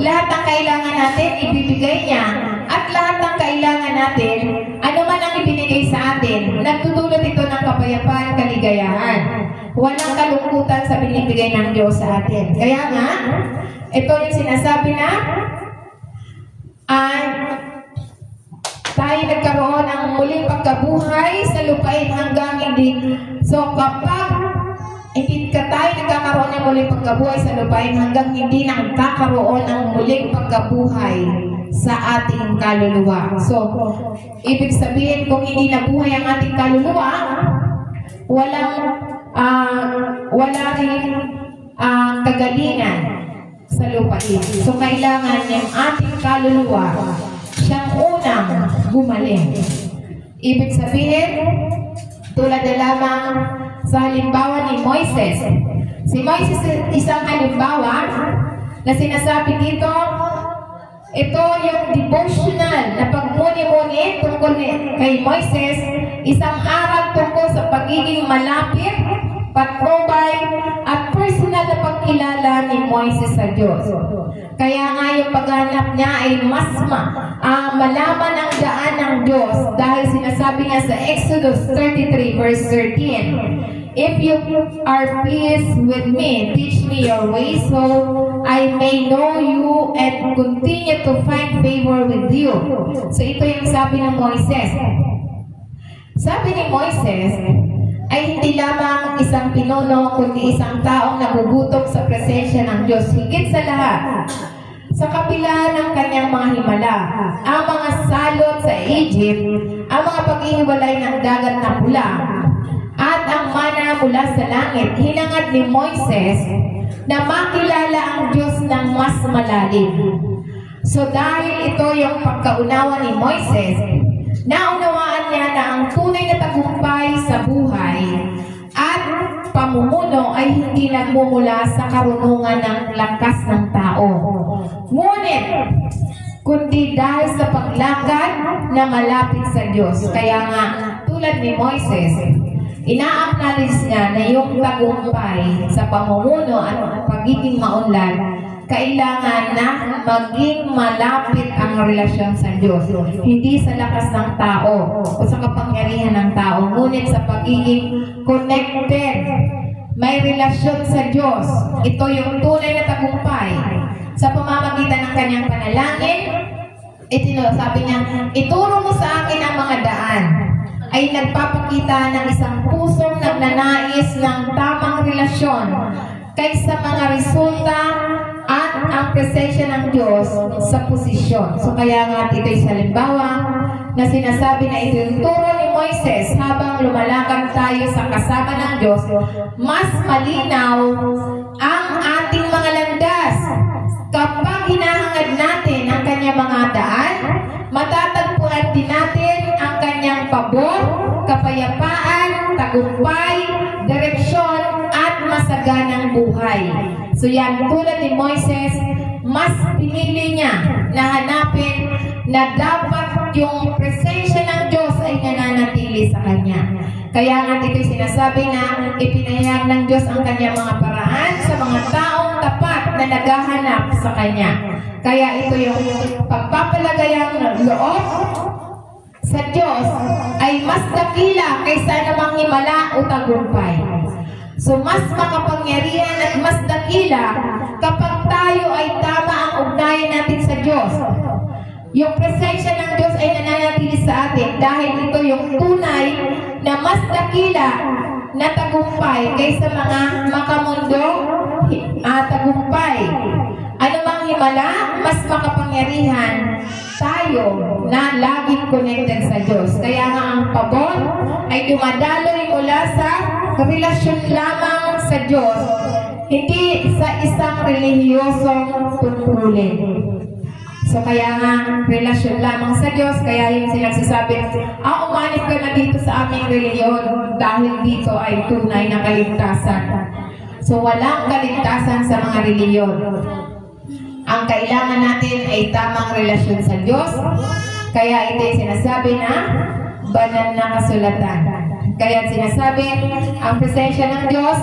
Lahat ng kailangan natin, ibibigay niya. At lahat ng kailangan natin, ano man ang ibinigay sa atin, nagtutulot ito ng kapayapaan, kaligayahan. Walang kalungkutan sa binibigay ng Diyos sa atin. Kaya nga, ito yung sinasabi na, tayo nagkaroon ng muling pagkabuhay sa lupain hanggang hindi. So, kapag hindi ka tayo nagkakaroon ng muling pagkabuhay sa lupain hanggang hindi nagkakaroon ng muling pagkabuhay sa ating kaluluwa. So, ibig sabihin, kung hindi nabuhay ang ating kaluluwa, wala rin kagalingan sa lupain. So, kailangan yung ating kaluluwa siyang unang gumaling. Ibig sabihin, tulad na lamang sa halimbawa ni Moises. Si Moises isang halimbawa na sinasabi dito, ito yung devotional na pagmuni-muni tungkol kay Moises, isang aral tungkol sa pagiging malapit, patnubay, at personal na pagkilala ni Moises sa Diyos. Kaya nga yung paghanap niya ay mas malaman ang daan ng Diyos dahil sinasabi nga sa Exodus 33 verse 13, if you are pleased with me, teach me your ways so I may know you and continue to find favor with you. So ito yung sabi ng Moises. Sabi ni Moises ay hindi lamang isang pinuno kundi isang taong nagugutom sa presensya ng Diyos. Higit sa lahat, sa kabila ng kanyang mga himala, ang mga salot sa Egypt, ang mga paghihiwalay ng dagat na pula, at ang mana mula sa langit, hinangad ni Moises na makilala ang Diyos ng mas malalim. So dahil ito yung pagkaunawa ni Moises, naunawaan niya na ang tunay na tagumpay sa buhay at pamumuno ay hindi nagmumula sa karunungan ng lakas ng tao, ngunit kundi dahil sa paglakad na malapit sa Diyos. Kaya nga, tulad ni Moises, ina-acknowledge niya na yung tagumpay sa pamumuno at pagiging maunlad, kailangan na maging malapit ang relasyon sa Diyos. Hindi sa lakas ng tao o sa kapangyarihan ng tao, ngunit sa pagiging connected. May relasyon sa Diyos. Ito yung tunay na tagumpay. Sa pamamagitan ng kanyang panalangin, sabi niya, ituro mo sa akin ang mga daan, ay nagpapakita ng isang pusong nagnanais ng tamang relasyon kaysa mga resulta at ang presensya ng Diyos sa posisyon. So kaya nga ito'y halimbawa na sinasabi na ito yung turo ni Moises habang lumalakad tayo sa kasama ng Diyos, mas malinaw ang ating mga landas. Kapag hinahangad natin ang kanyang mga daan, matatagpuan din natin ang kanyang pabor, kapayapaan, tagumpay, direksyon, at masaganang buhay. So yan, tulad ni Moises, mas pinili niya na hanapin na dapat yung presensya ng Diyos ay nananatili sa kanya. Kaya nga dito'y sinasabi na ipinahayag ng Diyos ang kanyang mga paraan sa mga taong tapat na naghahanap sa kanya. Kaya ito yung pagpapalagayang loob sa Diyos ay mas dakila kaysa namang himala o tagumpay. So mas makapangyarihan at mas dakila kapag tayo ay tama ang ugnayan natin sa Diyos. Yung presensya ng Diyos ay nananatili sa atin dahil ito yung tunay na mas dakila na tagumpay kaysa mga makamundong tagumpay. Ano mang himala, mas makapangyarihan tayo na laging connected sa Diyos. Kaya nga ang pabor ay dumadaloy mula sa relasyon lamang sa Diyos, hindi sa isang relihiyosong tungkulin. So kaya nga, relasyon lamang sa Diyos, kaya yung sinasasabi, umanip ka na dito sa aming reliyon dahil dito ay tunay na kaligtasan. So walang kaligtasan sa mga reliyon. Ang kailangan natin ay tamang relasyon sa Diyos, kaya ito yung sinasabi na banal na kasulatan. Kaya sinasabi, ang presensya ng Diyos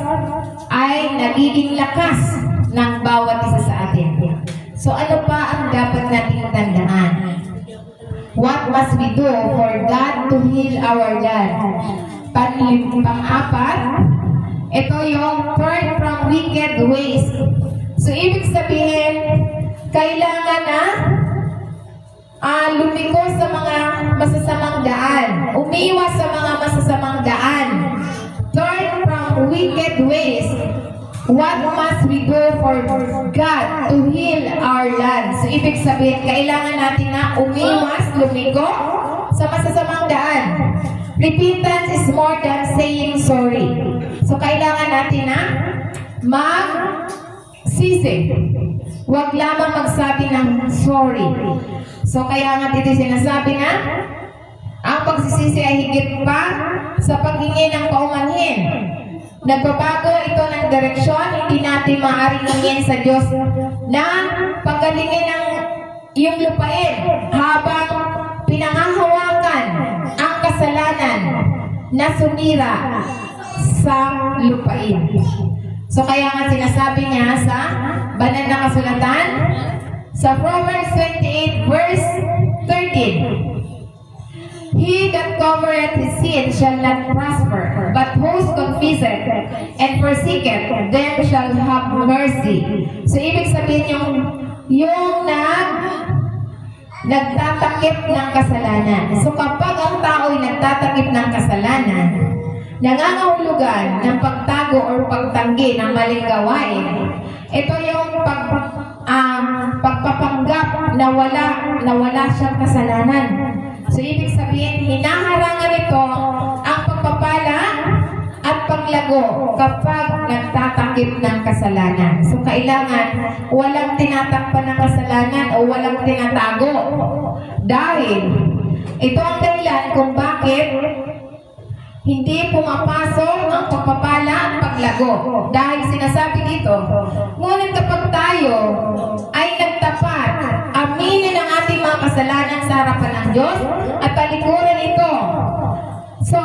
ay nagiging lakas ng bawat isa sa atin. So ano pa ang dapat nating tandaan? What must we do for God to heal our land? Pang-apat, ito yung turn from wicked ways. So ibig sabihin, kailangan na lumiko sa mga masasamang daan. Umiwas sa mga masasamang daan. Turn from wicked ways. What must we do for God to heal our land? So, ibig sabihin, kailangan natin na umiwas, lumiko sa masasamang daan. Repentance is more than saying sorry. So, kailangan natin na magsisi. Huwag lamang magsabi ng sorry. So, kaya nga dito sinasabi na, ang pagsisisi ay higit pa sa paghingi ng paumanhin. Nagbabago ito ng direksyon, hindi natin maaaring hingin sa Diyos na pagkalingin ng iyong lupain habang pinangahawakan ang kasalanan na sumira sa lupain. So kaya nga sinasabi niya sa banal na kasulatan sa Proverbs 28 verse 13, He that covereth his sin shall not prosper, but whose confesseth and forsaketh them shall have mercy. So ibig sabihin yung nagtatakip ng kasalanan. So kapag ang tao ay nagtatakip ng kasalanan, nangangahulugan ng pagtago o pagtanggi ng maling gawain, ito yung pagpapanggap na wala siyang kasalanan. So, ibig sabihin, hinaharangan ito ang pagpapala at paglago kapag nagtatakip ng kasalanan. So, kailangan walang tinatakpan ng kasalanan o walang tinatago. Dahil ito ang dahilan kung bakit hindi pumapasok ang pagpapala at paglago. Dahil sinasabi dito, ngunit kapag tayo ay nagtapat, aminin ang ating mga kasalanan sa harapan ng Diyos at talikuran ito. So,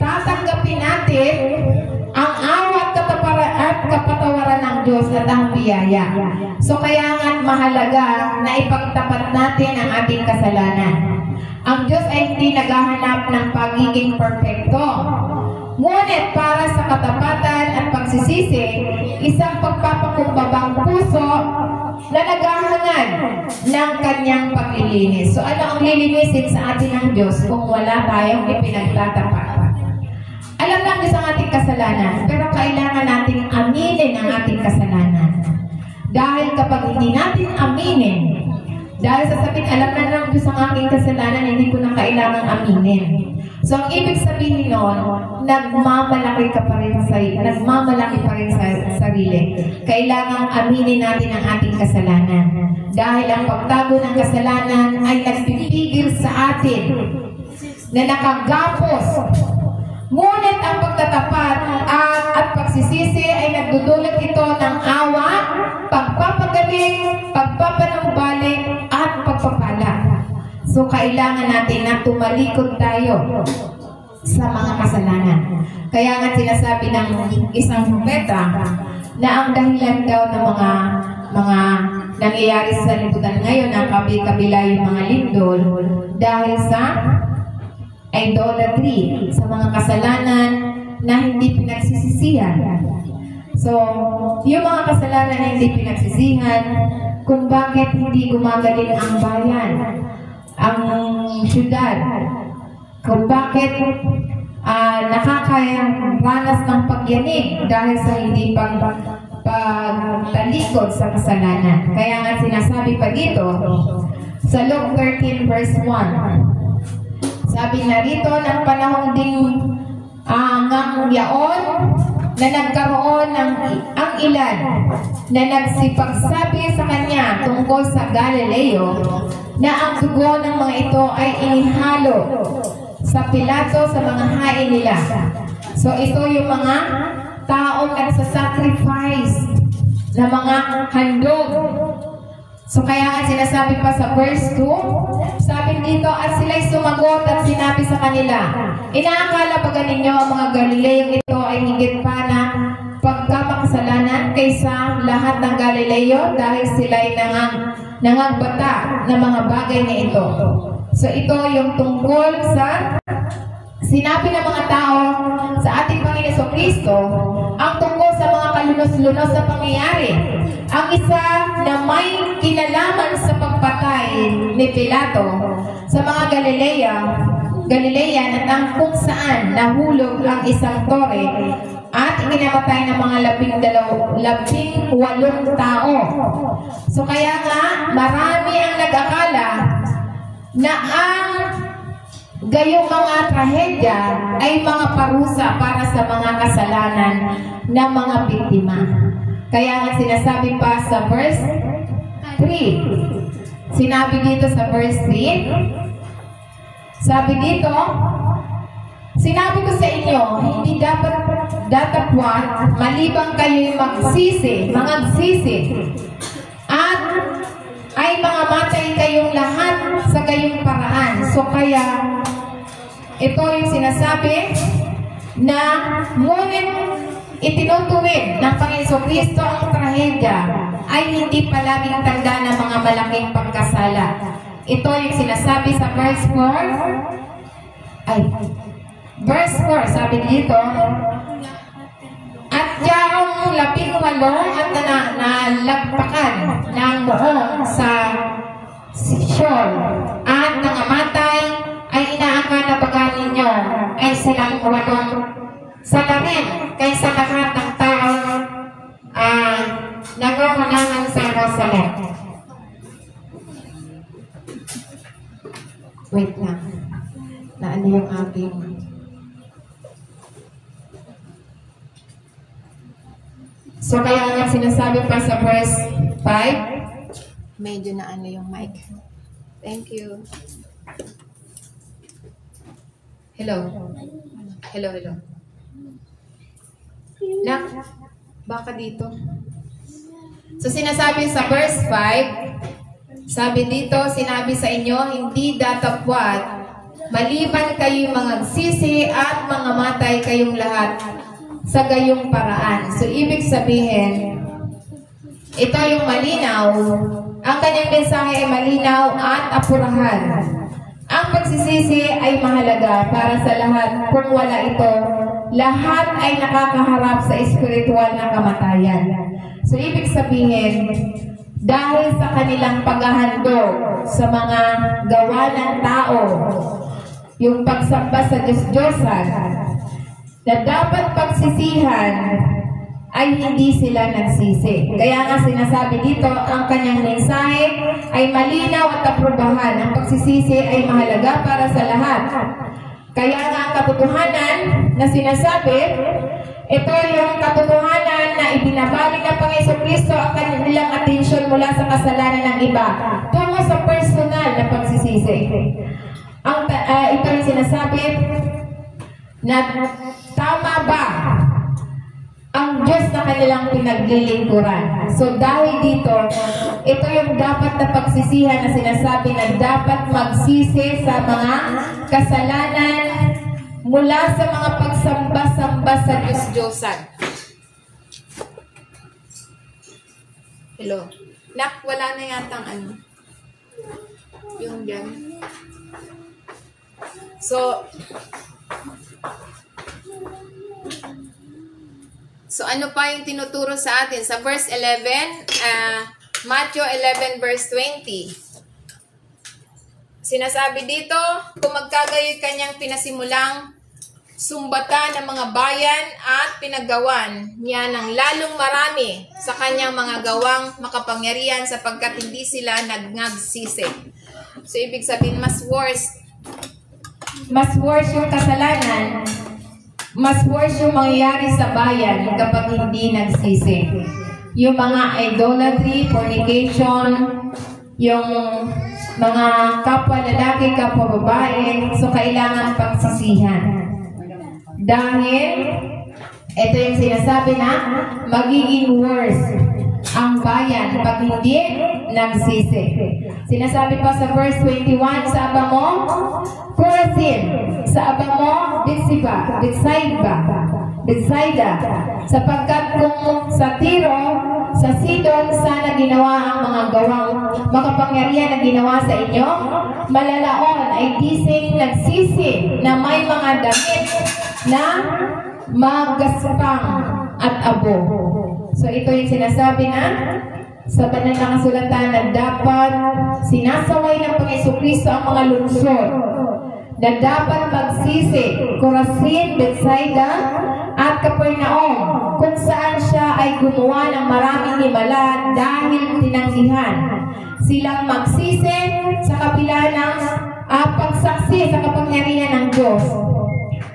tatanggapin natin ang awa at kapatawaran ng Diyos at ang biyaya. So, kaya nga mahalaga na ipagtapat natin ang ating kasalanan. Ang Diyos ay hindi naghahanap ng pagiging perfecto. Ngunit para sa katapatan at pagsisisi, isang pagpapakumbabang puso na naghahangad ng kanyang paglilinis. So ano ang lilinisin sa atin ng Diyos kung wala tayong ipinagtatapat? Alam lang Diyos ang ating kasalanan, pero kailangan natin aminin ang ating kasalanan. Dahil kapag hindi natin aminin, dahil sasabihin, alam na ng Diyos ang aking kasalanan, hindi ko na kailangang aminin. So, ang ibig sabihin nun, nagmamalaki pa rin sa sarili. Kailangang aminin natin ang ating kasalanan. Dahil ang pagtago ng kasalanan ay nagpipigil sa atin na nakagapos. Ngunit ang pagtatapat at pagsisisi ay nagdudulot ito ng awa, pagpapagaling, pagpapanumbalik, at pagpapala. So, kailangan natin na tumalikod tayo sa mga kasalanan. Kaya nga sinasabi ng isang propeta na ang dahilan daw ng mga nangyayari sa lipunan ngayon, ang kabi-kabila yung mga lindol, dahil sa idolatry, sa mga kasalanan na hindi pinagsisisihan. So, yung mga kasalanan na hindi pinagsisihan, kung bakit hindi gumagaling ang bayan, ang syudad, kung bakit nakakaranas ng pagyanig dahil sa hindi pagtalikod sa kasalanan. Kaya nga sinasabi pa dito, sa Luke 13 verse 1, sabi na rito, ng panahon ding ang yaon na nagkaroon ng ang ilan na nagsipagsabi sa kanya tungkol sa Galileo na ang dugo ng mga ito ay inihalo sa Pilato sa mga hain nila. So ito yung mga taong nagsasacrifice na mga handog. So kaya nga sinasabi pa sa verse 2, sabi dito, at sila'y sumagot at sinabi sa kanila, inaakala ba ninyo ang mga Galileo ito ay higit pa na pagkamakasalanan kaysa lahat ng Galileo dahil sila'y nangagbata ng mga bagay na ito. So ito yung tungkol sa sinabi ng mga tao sa ating Panginoon Kristo, ang tungkol sa mga kalunos-lunos na pangyayari. Ang isa na may kinalaman sa pagpatay ni Pilato sa mga Galilean at ang kung saan nahulog ang isang tore at ikinamatay ng mga 18 tao. So kaya nga, marami ang nag-akala na ang gayong mga trahedya ay mga parusa para sa mga kasalanan ng mga biktima. Kaya nga sinasabi pa sa verse 3. Sinabi dito sa verse 3, sabi dito, sinabi ko sa inyo, hindi dapat datapwat malibang kayo'y magsisi at ay mga matay kayong lahat sa gayong paraan. So kaya ito yung sinasabi na ngunit itinutuwid ng Panginoon Kristo ang trahedya ay hindi palaging tanda ng mga malaking pagkasala. Ito yung sinasabi sa verse 4. Verse 4, sabi dito, at yaong 18 at nalagpakan ng buong sa Sheol at nangamatay ay inaakala na baga ninyo ay silang 8 sa rin kaysa lahat ng tao nagkakanangan sa Jerusalem. Wait lang. Naano yung aking... So kaya nga sinasabi pa sa verse 5, medyo na ano yung mic. Thank you. Hello. Hello. Nak, baka dito. So sinasabi sa verse 5, sabi dito, sinabi sa inyo, hindi datapwat, maliban kayo mga sisi at mga matay kayong lahat sa gayong paraan. So, ibig sabihin, ito yung malinaw, ang kanyang mensahe ay malinaw at apurahan. Ang pagsisisi ay mahalaga para sa lahat. Kung wala ito, lahat ay nakakaharap sa espiritual na kamatayan. So, ibig sabihin, dahil sa kanilang paghahandog sa mga gawa ng tao, yung pagsamba sa Diyos-Diyosan, na dapat pagsisihan ay hindi sila nagsisi. Kaya nga sinasabi dito, ang kanyang mensahe ay malinaw at aprubahan. Ang pagsisisi ay mahalaga para sa lahat. Kaya nga ang katotohanan na sinasabi, ito yung katotohanan na ibinabalik ng Panginoon Kristo ang kanilang atensyon mula sa kasalanan ng iba tungo sa personal na pagsisisi. Ito yung sinasabi na tama ba ang Diyos na kanilang pinaglilingkuran. So dahil dito, ito yung dapat na pagsisihan na sinasabi na dapat magsisi sa mga kasalanan mula sa mga pagsamba-samba sa Diyos-Diyosan. Hello. Nak, wala na yatang ano. Yung dyan. So ano pa yung tinuturo sa atin? Sa verse 11, Matthew 11 verse 20. Sinasabi dito, kung magkagayoy kanyang pinasimulang sumbatan ng mga bayan at pinaggawan niya ng lalong marami sa kanyang mga gawang makapangyarihan sapagkat hindi sila nagsisi. So ibig sabihin, mas worse yung kasalanan, mas worse yung mangyayari sa bayan kapag hindi nagsisi. Yung mga idolatry, fornication, yung mga kapwa lalaki, kapwa babae, so kailangan pagsisihan. Dahil, ito yung sinasabi na magiging worse ang bayan pag hindi nagsisi. Sinasabi pa sa verse 21, sa aba mo, Chorazin, sa aba mo, Bethsaida, sapagkat kung sa Tiro, sa Sidon, sana ginawa ang mga gawang makapangyarihan na ginawa sa inyo, malalaon ay dising nagsisi na may mga damit na magaspang at abo. So ito yung sinasabi na sa banal na kasulatan na dapat sinasaway ng Panginoon Kristo ang mga lungsod na dapat magsisi, Chorazin, Bethsaida, at Capernaum, kung saan siya ay gumawa ng maraming himala dahil tinanggihan silang magsisi sa kabila ng pagsaksi sa kapangyarihan ng Diyos.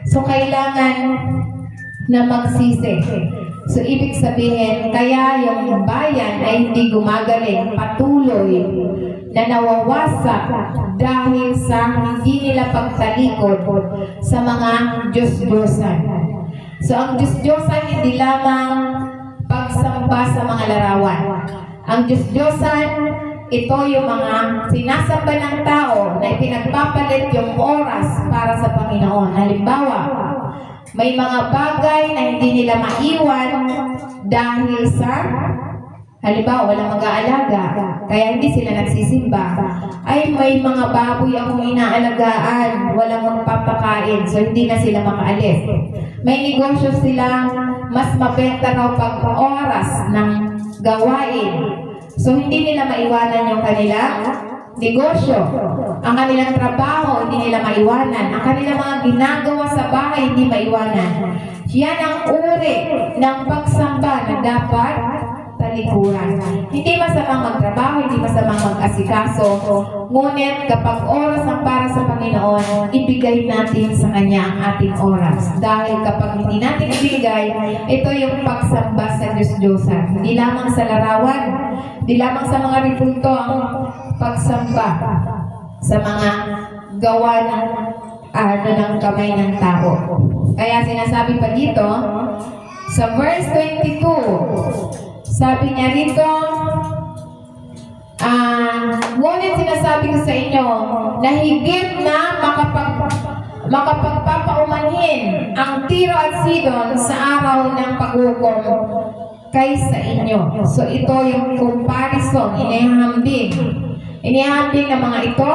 So, kailangan na magsisi. So, ibig sabihin, kaya yung bayan ay hindi gumagaling, patuloy na nawawasak dahil sa hindi nila pagtalikod sa mga Diyos-Diyosan. So, ang Diyos-Diyosan hindi lamang pagsamba sa mga larawan. Ang Diyos-Diyosan, ito yung mga sinasamba ng tao na ipinagpapalit yung oras para sa Panginoon. Halimbawa, may mga bagay na hindi nila maiwan dahil sa, halimbawa, walang mag-aalaga, kaya hindi sila nagsisimba. Ay, may mga baboy akong inaalagaan, walang magpapakain, so hindi na sila makaalis. May negosyo sila, mas mabenta raw pag oras ng gawain. So, hindi nila maiwanan yung kanilang negosyo. Ang kanilang trabaho, hindi nila maiwanan. Ang kanilang mga ginagawa sa bahay, hindi maiwanan. Yan ang uri ng pagsamba na dapat talikuran. Hindi masamang magtrabaho, hindi masamang mag-asikaso. Ngunit kapag oras ang para sa Panginoon, ibigay natin sa Kanya ang ating oras. Dahil kapag hindi natin ibigay, ito yung pagsamba sa Diyos-Diyosan. Hindi lamang sa larawan, hindi lamang sa mga rituto ang pagsamba sa mga gawa ng kamay ng tao. Kaya sinasabi pa dito, sa verse 22, sabi niya rito, ngunit sinasabi ko sa inyo na higit na makapagpapaumanhin ang Tiro at Sidon sa araw ng paghukom kaysa inyo. So ito yung comparison, inihambing ng mga ito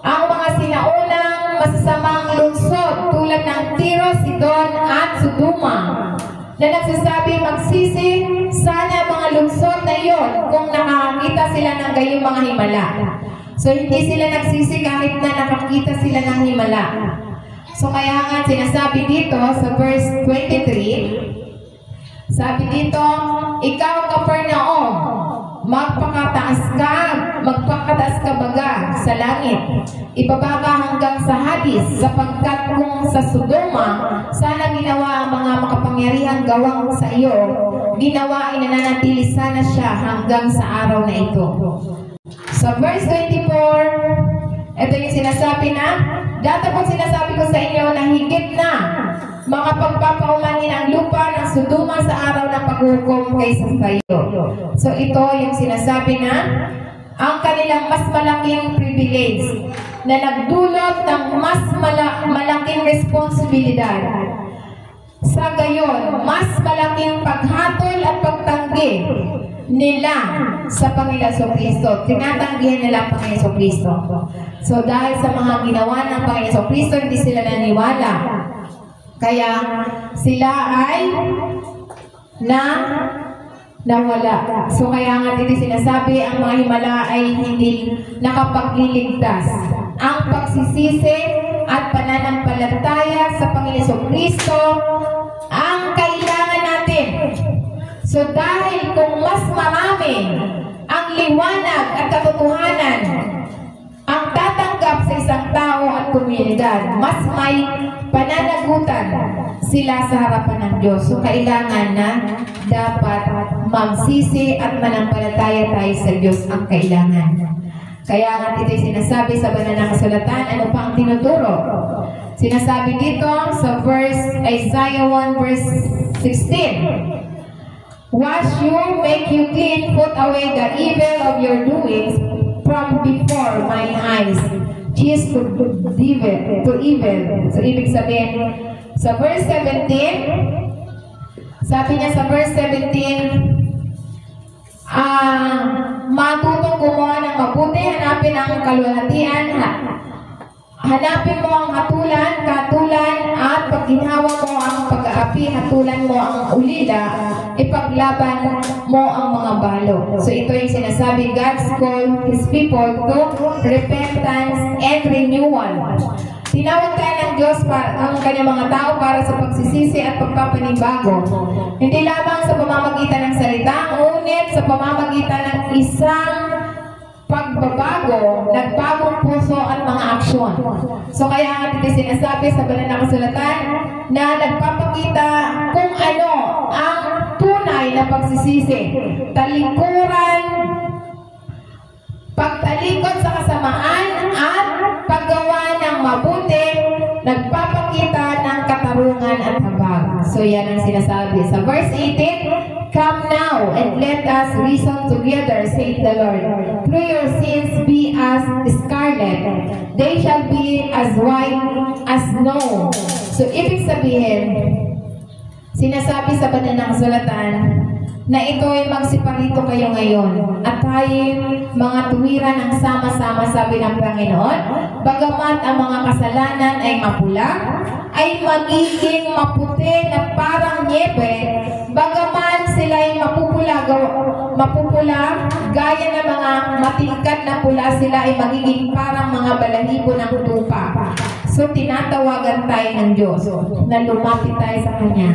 ang mga sinaunang masasamang lungsod tulad ng Tiro, Sidon at Sodoma na nagsasabi magsisi sana mga lungsod na iyon kung nakakita sila ng gayong mga himala. So hindi sila nagsisi kahit na nakakita sila ng himala. So kaya nga sinasabi dito sa verse 23, sabi dito, ikaw Capernaum, magpakataas ka baga sa langit. Ibaba ka hanggang sa Hades, sapagkat kung sa Sodoma, sana ginawa ang mga makapangyarihang gawang sa iyo, ginawa ay nananatili sana siya hanggang sa araw na ito. Sa verse 24, ito yung sinasabi na, dati po sinasabi ko sa inyo na higit na makapagpapaumanhin ang lupa ng Sodoma sa araw ng paghukom kaysa kayo. So ito yung sinasabi na ang kanilang mas malaking privilege na nagdulot ng mas malaking responsibilidad. Sa gayon, mas malaking paghatol at pagtanggi nila sa Panginoon Jesucristo. Tinatanggihan nila ang Panginoon Jesucristo. So dahil sa mga ginawa ng Panginoon Jesucristo, hindi sila naniwala. Kaya sila ay nawala. So kaya nga dito sinasabi, ang mga himala ay hindi nakapagliligtas. Ang pagsisisi at pananampalataya sa Panginoon Jesucristo ang kailangan natin. So dahil kung mas marami ang liwanag at katotohanan ang tatanggap sa isang tao at komunidad, mas may pananagutan sila sa harapan ng Diyos. So kailangan na dapat magsisi at manampalataya tayo sa Diyos ang kailangan. Kaya nga ito sinasabi sa banal na kasulatan, ano pa ang tinuturo? Sinasabi dito sa Isaiah 1 verse 16, wash you, make you clean, put away the evil of your doings from before my eyes. Cheese to evil. So, ibig sabihin, sa verse 17, sabi niya sa verse 17, matutong gumawa ng mabuti, hanapin ang kalwalhatian, hanapin mo ang katulan, at pag ginhawa mo ang pag-aapi, hatulan mo ang ulila, ipaglaban mo ang mga balo. So ito yung sinasabi, God's call His people to repentance and renewal. Tinawag tayo ng Diyos ang kanyang mga tao para sa pagsisisi at pagpapanibago. Hindi lamang sa pamamagitan ng salita, ngunit sa pamamagitan ng isang pagbabago, nagbagong puso at mga aksyon. So kaya nga dito sinasabi sa banal na kasulatan na nagpapakita kung ano ang tunay na pagsisisi. Talikuran, pagtalikod sa kasamaan at paggawa ng mabuti, nagpapakita ng katarungan at habag. So yan ang sinasabi. Sa verse 18, "Come now and let us reason together, saith the Lord. Though your sins be as scarlet, they shall be as white as snow." So ibig sabihin, sinasabi sa banal na kasulatan na ito ay magsiparito kayo ngayon at tayo mga tuwiran ng sama-sama, sabi ng Panginoon, bagamat ang mga kasalanan ay mapula, ay magiging maputi na parang niebe, bagaman sila ay mapupula, gaya ng mga matingkad na pula, sila ay magiging parang mga balahibo ng tupa. So tinatawagan tayo ng Diyos na lumapit tayo sa Kanya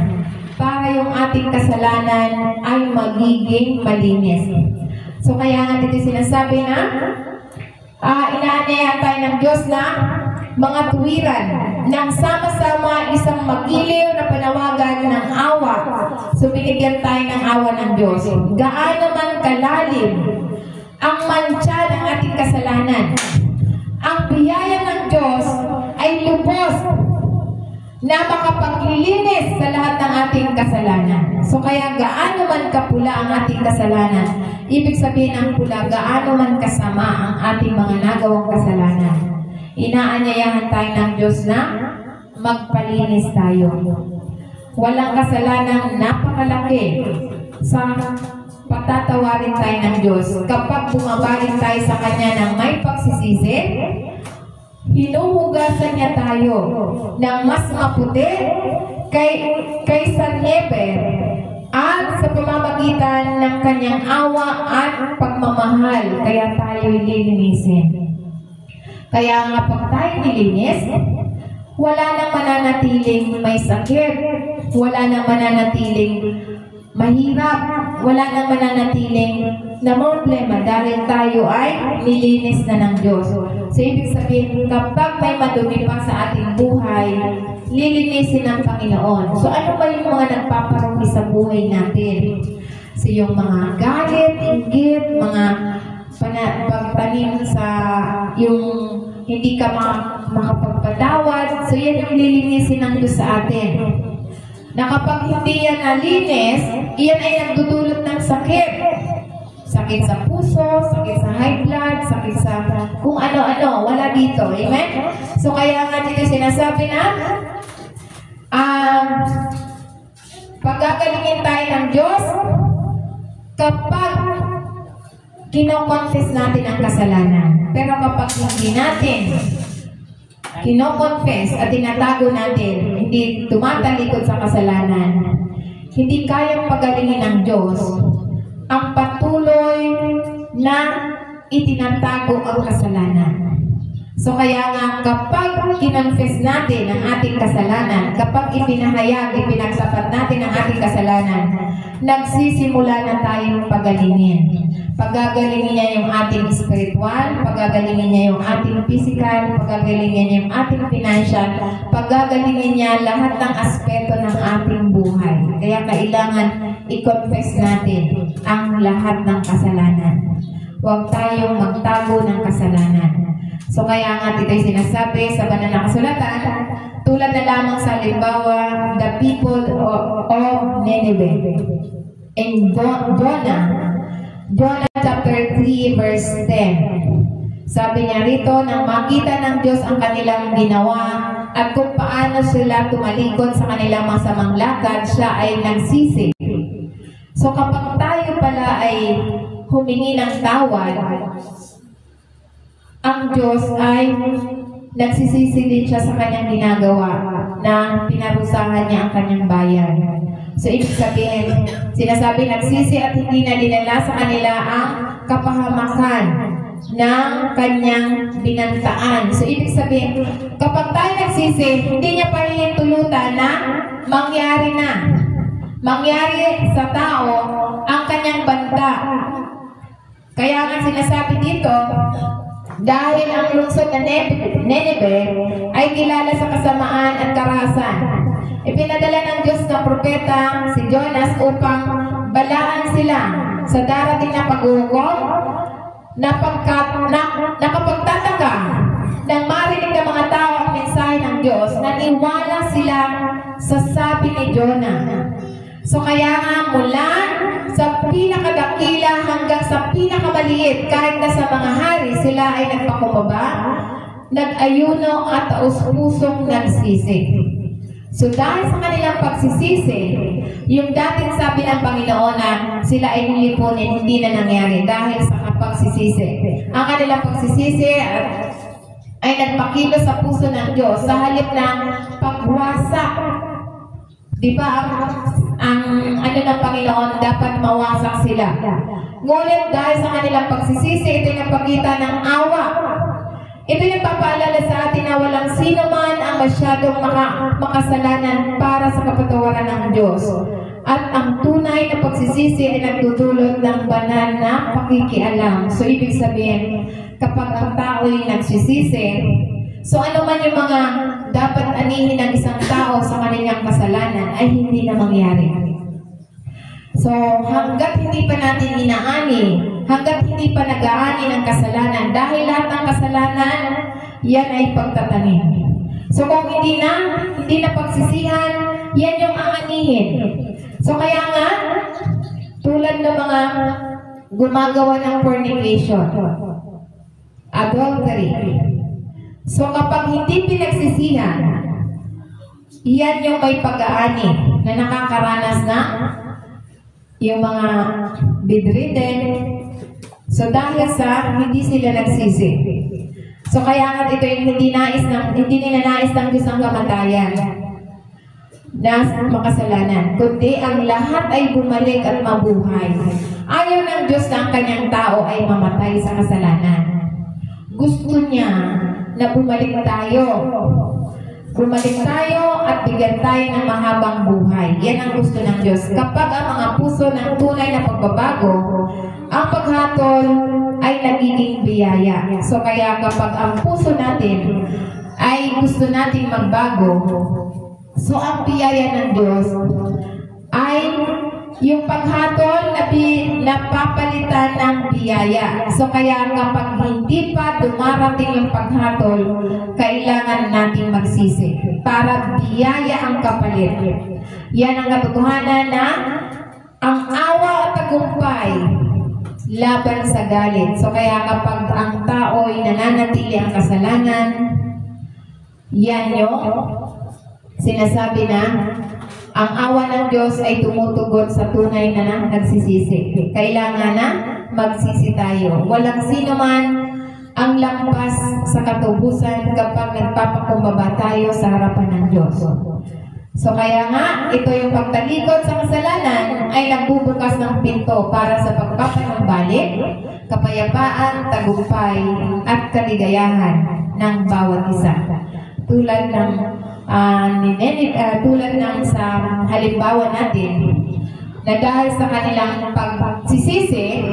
para yung ating kasalanan ay magiging malinis. So kaya nga dito sinasabi na inaanyayahan tayo ng Diyos na mga tuwiran ng sama-sama isang magiliw na panawagan ng awa. So binigyan tayo ng awa ng Diyos. Gaano man kalalim ang mantsa ng ating kasalanan, ang biyaya ng Diyos ay lubos na makapaglilinis sa lahat ng ating kasalanan. So kaya gaano man kapula ang ating kasalanan, ibig sabihin ang pula, gaano man kasama ang ating mga nagawang kasalanan, inaanyayahan tayo ng Diyos na magpalinis tayo. Walang kasalanang napakalaki sa patatawarin tayo ng Diyos. Kapag bumabalik tayo sa Kanya ng may pagsisisi, hinuhugasan niya tayo ng mas maputi kaysa niebe at sa pamamagitan ng Kanyang awa at pagmamahal, kaya tayo lilinisin. Kaya nga pag tayo nilinis, wala nang mananatiling may sakit, wala nang mananatiling mahirap, wala nang mananatiling na problema dahil tayo ay nilinis na ng Diyos. So, ibig sabihin, kapag may madumi pa sa ating buhay, lilinisin ng Panginoon. So, ano ba yung mga nagpaparumi sa buhay natin? So, yung mga galit, inggit, mga pagtanim sa yung hindi ka makapagpatawad. So, yan yung lilinisin ng Diyos sa atin. Na kapag hindi yan nalinis, iyan ay nagdudulot ng sakit. Sakit sa puso, sakit sa high blood, sakit sa kung ano-ano, wala dito. Amen? So kaya nga dito sinasabi na paggagalingin tayo ng Diyos kapag kino-confess natin ang kasalanan. Pero kapag hindi natin kino-confess at tinatago natin, hindi tumatalikod sa kasalanan, hindi kayang pagalingin ng Diyos ang patuloy na itinatago ang kasalanan. So kaya nga kapag kinonfess natin ang ating kasalanan, kapag ipinahayag, ipinagsapat natin ang ating kasalanan, nagsisimula na tayong pagalingin. Pagagalingin niya yung ating spiritual, pagagalingin niya yung ating physical, pagagalingin niya yung ating financial, pagagalingin niya lahat ng aspeto ng ating buhay. Kaya kailangan i-confess natin ang lahat ng kasalanan. Huwag tayong magtago ng kasalanan. So kaya nga dito'y sinasabi sa banal na kasulatan, tulad na lamang sa halimbawa, the people of Nineveh. In Jonah chapter 3 verse 10. Sabi niya rito, nang makita ng Diyos ang kanilang ginawa at kung paano sila tumalikod sa kanilang masamang lakad, siya ay nagsisi. So kapag tayo pala ay humingi ng tawad, ang Diyos ay nagsisisi din siya sa kanyang ginagawa na pinarusahan niya ang kanyang bayan. So ibig sabihin, sinasabi nagsisi at hindi na dinala sa kanila ang kapahamakan ng kanyang binantaan. So, ibig sabihin, kapag tayo nagsisi, hindi niya pa hinintulutan na mangyari na. Mangyari sa tao ang kanyang banta. Kaya nga sinasabi dito, dahil ang lungsod na Nineveh ay kilala sa kasamaan at karahasan, ipinadala ng Diyos na propeta si Jonas upang balaan sila sa darating na pag-uhukom na kapagtataka nang marinig ng mga tao ang mensahe ng Diyos, naniwala sila sa sabi ni Jonah. So kaya nga mula sa pinakadakila hanggang sa pinakamaliit, kahit na sa mga hari, sila ay nagpakumbaba, nag-ayuno at taus-pusong nagsisi. So dahil sa kanilang pagsisisi, yung dating sabi ng Panginoon na sila ay nilipunin, hindi na nangyari dahil sa pagsisisi. Ang kanilang pagsisisi ay nagpakilo sa puso ng Diyos sa halip ng pagwasak. Di ba ang ano ng Panginoon, dapat mawasak sila. Ngunit dahil sa kanilang pagsisisi, ito ay nagpakita ng awa. Ito ay nagpapaalala sa atin na walang sino man ang masyadong makasalanan para sa kapatawaran ng Diyos. At ang tunay na pagsisisi ay nagdudulot ng banal na pakikialam. So, ibig sabihin, kapag ang tao ay nagsisisi, so ano man yung mga dapat anihin ng isang tao sa kanilang kasalanan ay hindi na mangyari. So, hanggat hindi pa natin inaani, hanggat hindi pa nag-aani ng kasalanan, dahil lahat ng kasalanan, yan ay pagtatanim. So, kung hindi na pagsisihan, yan yung aanihin. So, kaya nga, tulad ng mga gumagawa ng fornication, adultery. So, kapag hindi pinagsisihan, yan yung may pag-aani na nakakaranas na yung mga bedridden. So, dahil sa hindi sila nagsisi. So, kaya nga ito yung hindi nila nais ng Diyos ang kamatayan na makasalanan, kundi ang lahat ay bumalik at mabuhay. Ayaw ng Diyos na ang kanyang tao ay mamatay sa kasalanan. Gusto niya na bumalik tayo. Bumalik tayo at bigyan tayo ng mahabang buhay. Yan ang gusto ng Diyos. Kapag ang mga puso ng tunay na pagbabago, ang paghatol ay nagiging biyaya. So kaya kapag ang puso natin ay gusto nating magbago, so ang biyaya ng Diyos ay yung paghatol na napapalitan ng biyaya. So kaya kapag hindi pa dumarating yung paghatol, kailangan nating magsisi para biyaya ang kapalit. Yan ang katotohanan na ang awa at tagumpay laban sa galit. So kaya kapag ang tao ay nananatili ang kasalanan, yan yung sinasabi na ang awa ng Diyos ay tumutugon sa tunay na nagsisisi. Kailangan na magsisi tayo. Walang sino man ang lampas sa katubusan kapag nagpapakumbaba tayo sa harapan ng Diyos. So kaya nga, ito yung pagtalikod sa kasalanan ay nagbubukas ng pinto para sa pagpapanumbalik, kapayapaan, tagumpay, at kaligayahan ng bawat isa. Tulad ng tulad ng sa halimbawa natin na dahil sa kanilang pagsisisi,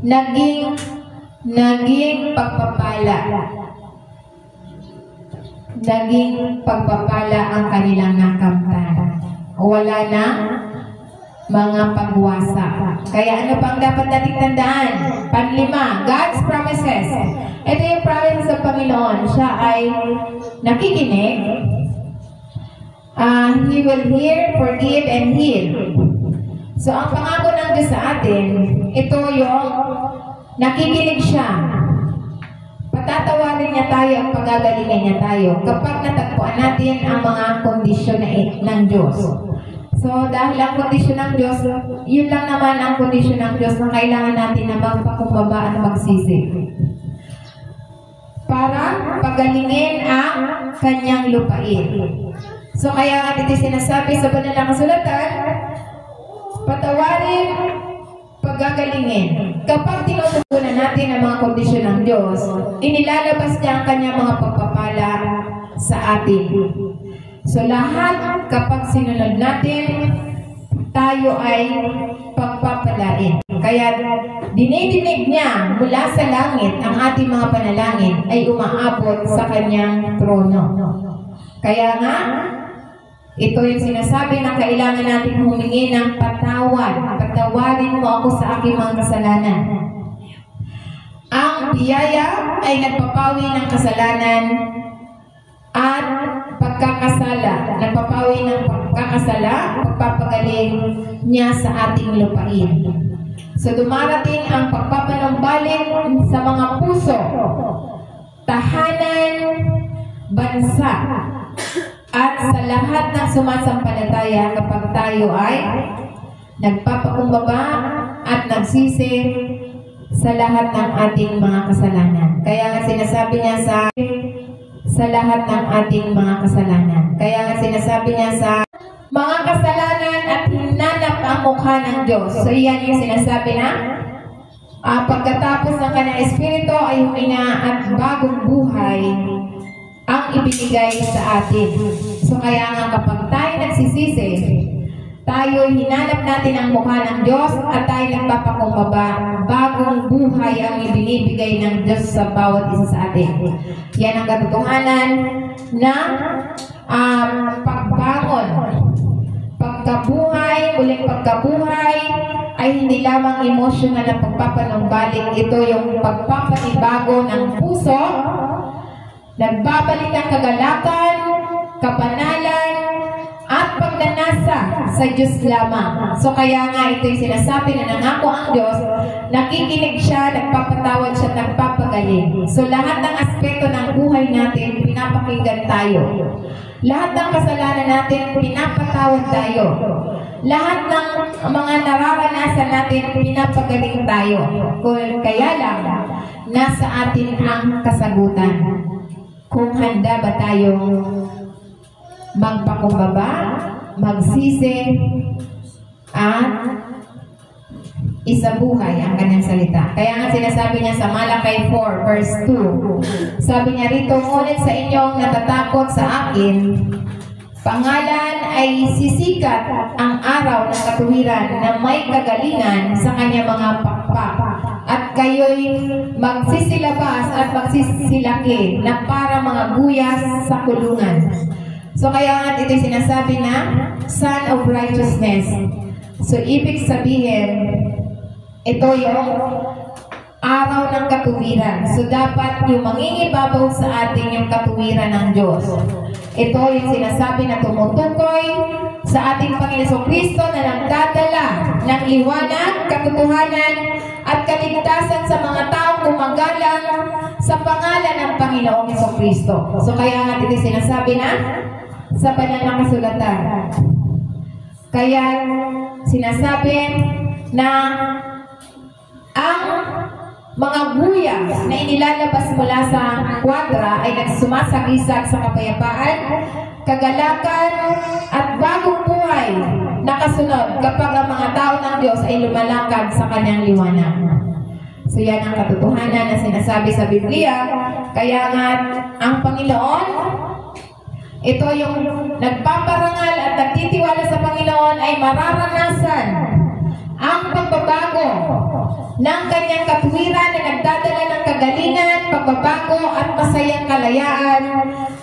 naging pagpapala. Naging pagpapala ang kanilang nakamtan. Wala na mga pagwasa. Kaya ano pang dapat nating tandaan? Panlima, God's promises. Ito yung promises sa Panginoon. Siya ay nakikinig. He will hear, forgive, and heal. So, ang pangako ng Diyos sa atin, ito yung nakikinig siya. Patatawarin niya tayo at pagagalingan niya tayo kapag natagpuan natin ang mga kondisyon ng Diyos. So, dahil ang kondisyon ng Diyos, yun lang naman ang kondisyon ng Diyos na kailangan natin na magpakumbaba at magsisi. Para pagalingin ang kanyang lupain. So, kaya nga dito sinasabi sa banal na kasulatan, patawarin pagagalingin. Kapag tinutugunan natin ang mga kondisyon ng Diyos, inilalabas niya ang kanyang mga pagpapala sa atin. So lahat kapag sinunod natin, tayo ay pagpapalain. Kaya dinidinig niya mula sa langit ang ating mga panalangin ay umaabot sa kanyang trono. Kaya nga, ito yung sinasabi na kailangan natin humingi ng patawad. Patawarin mo ako sa aking mga kasalanan. Ang biyaya ay nagpapawi ng kasalanan at pagkakasala. Nagpapawi ng pagkakasala, pagpapagaling niya sa ating lupain. So dumarating ang pagpapanumbalik sa mga puso, tahanan, bansa, at sa lahat ng sumasampalataya kapag tayo ay nagpapakumbaba at nagsisi sa lahat ng ating mga kasalanan. Kaya sinasabi niya sa lahat ng ating mga kasalanan. Kaya sinasabi niya sa mga kasalanan at hinanap ang mukha ng Diyos. So yan yung sinasabi na pagkatapos ng kanyang espiritu ay huminga at bagong buhay ang ibinigay sa atin. So kaya nga kapag tayo nagsisisi, tayo hinanap natin ang mukha ng Diyos at tayo nagpapakumbaba, bagong buhay ang ibinibigay ng Diyos sa bawat isa sa atin. Yan ang katotohanan ng pagbangon. Pagkabuhay, uling pagkabuhay, ay hindi lamang emosyonal na pagpapanumbalik. Ito yung pagpapanibago ng puso, nagbabalik ang kagalakan, kapanalan, at pagnanasa sa Diyos lamang. So kaya nga ito yung sinasabi na nangako ang Diyos, nakikinig siya, nagpapatawad siya, nagpapagaling. So lahat ng aspeto ng buhay natin, pinapakinggan tayo. Lahat ng kasalanan natin, pinapatawad tayo. Lahat ng mga nararanasan natin, pinapagaling tayo. Kaya lang, nasa atin ang kasagutan. Kung handa ba tayong magpakumbaba, magsisi, at isabuhay ang kanyang salita. Kaya nga sinasabi niya sa Malakay 4 verse 2, sabi niya rito, ngunit sa inyong natatakot sa akin, pangalan ay sisikat ang araw ng katuwiran na may kagalingan sa kanyang mga pakpak, at kayo'y magsisilabas at magsisilaki na para mga guyas sa kulungan. So kaya nga ito sinasabi na Son of Righteousness. So ibig sabihin, ito yung araw ng katuwiran. So dapat yung mangingibabaw sa atin yung katuwiran ng Diyos. Ito yung sinasabi na tumutukoy sa ating Panginoong Kristo na nagdadala ng liwanag, katotohanan, at kaligtasan sa mga taong gumagalang sa pangalan ng Panginoong Kristo. So kaya nga ito sinasabi na sa banal na kasulatan. Kaya sinasabi na ang mga guya na inilalabas mula sa kwadra ay nagsumasagisag sa kapayapaan, kagalakan, at bagong buhay na kasunod kapag ang mga tao ng Diyos ay lumalakad sa kanyang liwanag. So yan ang katotohanan na sinasabi sa Biblia. Kaya nga ang Panginoon, ito yung nagpaparangal at nagtitiwala sa Panginoon ay mararanasan ang pagbabago ng kanyang katuwiran na nagdadala ng kagalingan, pagbabago at masayang kalayaan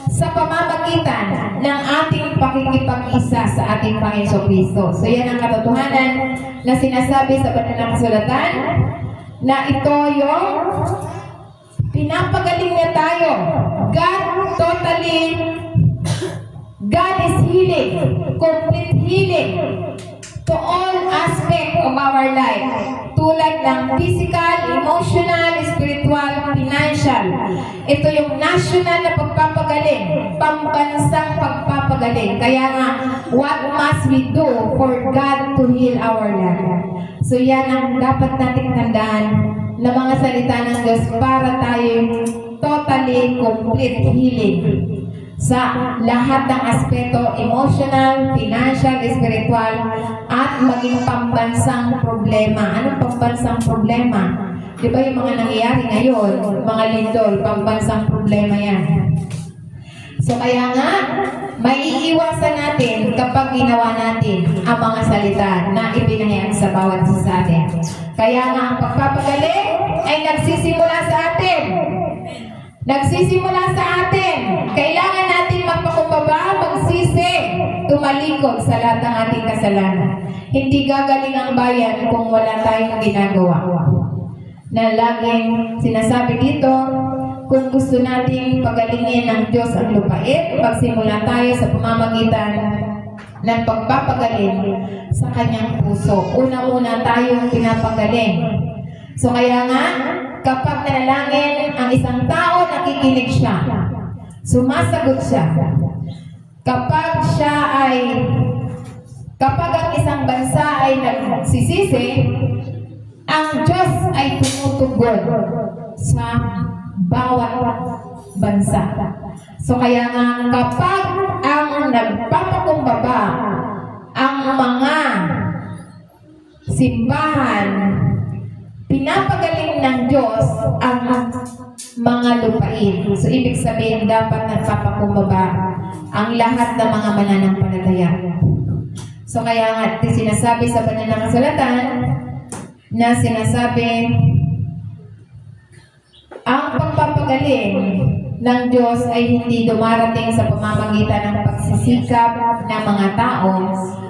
sa pamamagitan ng ating pakikipag-isa sa ating Panginoong Kristo. So yan ang katotohanan na sinasabi sa banal na kasulatan na ito yung pinapagaling niya tayo. God is healing, complete healing to all aspects of our life. Tulad ng physical, emotional, spiritual, financial. Ito yung national na pagpapagaling, pambansang pagpapagaling. Kaya nga, what must we do for God to heal our land? So yan ang dapat nating tandaan na mga salita ng Diyos para tayo totally complete healing. sa lahat ng aspeto, emotional, financial, spiritual, at maging pambansang problema. Anong pambansang problema? Di ba yung mga nangyayari ngayon, mga lindol, pambansang problema yan. So kaya nga, maiiwasan natin kapag ginawa natin ang mga salita na ipinahayag sa bawat isa sa atin. Kaya nga, ang pagpapagaling ay nagsisimula sa atin. Nagsisimula sa atin. Kailangan natin magpakumbaba, magsisi, tumalikod sa lahat ng ating kasalanan. Hindi gagaling ang bayan kung wala tayong ginagawa. Na laging sinasabi dito, kung gusto nating pagalingin ng Diyos ang lupain, magsimula tayo sa pamamagitan ng pagpapagaling sa kanyang puso. Una-una tayong pinapagaling. So kaya nga, kapag nanalangin ang isang tao, nakikinig siya. Sumasagot siya. Kapag ang isang bansa ay nagsisisi, ang Diyos ay tumutugon sa bawat bansa. So kaya nga kapag ang nagpapakumbaba ang mga simbahan, pinapagaling ng Diyos ang mga lupain. So ibig sabihin dapat nagpapakumbaba ang lahat ng mga mananampalataya. So kaya nga sinasabi sa banal na kasulatan na sinasabi ang pagpapagaling ng Diyos ay hindi dumarating sa pamamagitan ng pagsisikap ng mga tao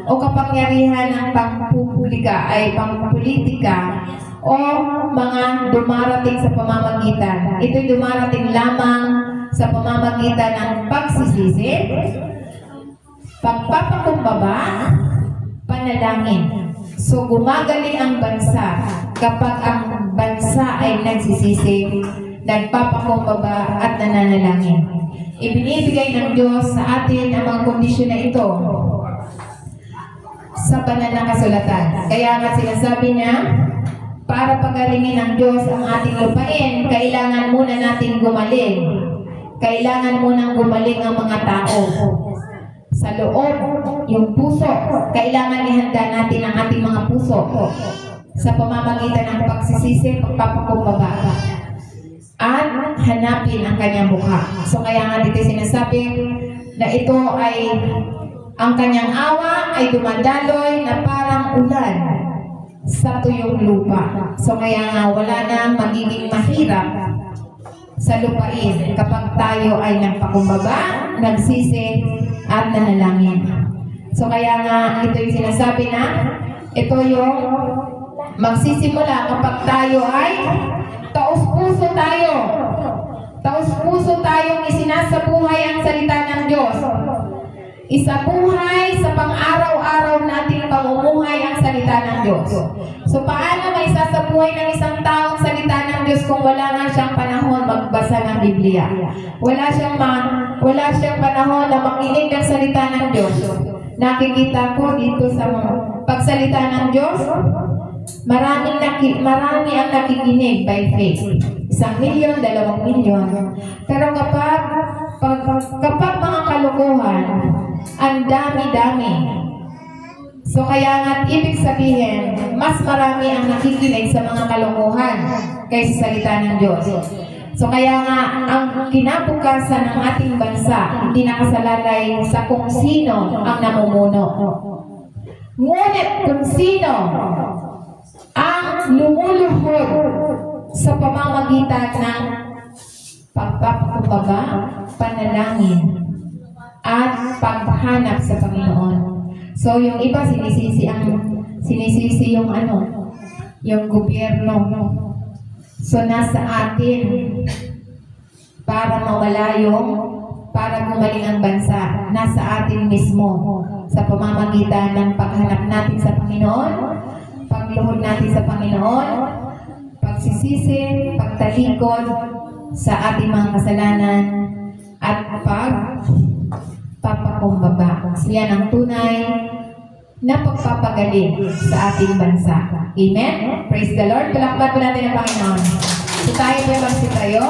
o kapangyarihan ng pampublika ay pampolitika o mga dumarating sa pamamagitan. Ito'y dumarating lamang sa pamamagitan ng pagsisisi, pagpapakumbaba, panalangin. So gumagaling ang bansa kapag ang bansa ay nagsisisi, nagpapakumbaba at nananalangin. Ibinibigay ng Diyos sa atin ang mga kondisyon na ito sa banal na kasulatan. Kaya nga sinasabi niya, para pagalingin ng Diyos ang ating lupain, kailangan muna natin gumaling. Kailangan muna gumaling ang mga tao. Sa loob, yung puso, kailangan ihanda natin ang ating mga puso sa pamamagitan ng pagsisisi, pagpapakumbaba, at hanapin ang kanyang mukha. So kaya nga dito sinasabi na ito ay ang kanyang awa ay dumadaloy na parang ulan sa tuyong lupa. So kaya nga wala na magiging mahirap sa lupain kapag tayo ay nagpakumbaba, nagsisi, at nanalangin. So kaya nga ito yung sinasabi na ito yung magsisimula kapag tayo ay taos-puso tayo. Taos-puso tayong isinasabuhay ang salita ng Diyos. Isabuhay sa pang-araw-araw nating pamumuhay ang salita ng Diyos. So paano may sasabuhay ng isang taong salita ng Diyos kung wala nga siyang panahon magbasa ng Biblia? Wala siyang panahon na makinig ng salita ng Diyos. Nakikita ko dito sa mga pagsalita ng Diyos, marami ang nakikinig by faith. 1 milyon, 2 milyon. Pero kapag mga kalokohan, ang dami-dami. So kaya nga ibig sabihin, mas marami ang nakikinig sa mga kalokohan kaysa sa salita ng Diyos. So kaya nga ang kinabukasan ng ating bansa hindi nakasalalay sa kung sino ang namumuno. Ngunit kung sino ang lumuluhod sa pamamagitan ng pagpapakumbaba, panalangin, at paghanap sa Panginoon. So yung iba sinisisi yung yung gobyerno. So nasa atin para para gumaling ang bansa, nasa atin mismo sa pamamagitan ng paghanap natin sa Panginoon, pagluhod natin sa Panginoon, pagsisisi, pagtalikod sa ating mga kasalanan, at pagpapakumbaba. Yan ang tunay na pagpapagaling sa ating bansa. Amen? Praise the Lord. Palakpan po natin ang Panginoon. So tayo po magsitayo.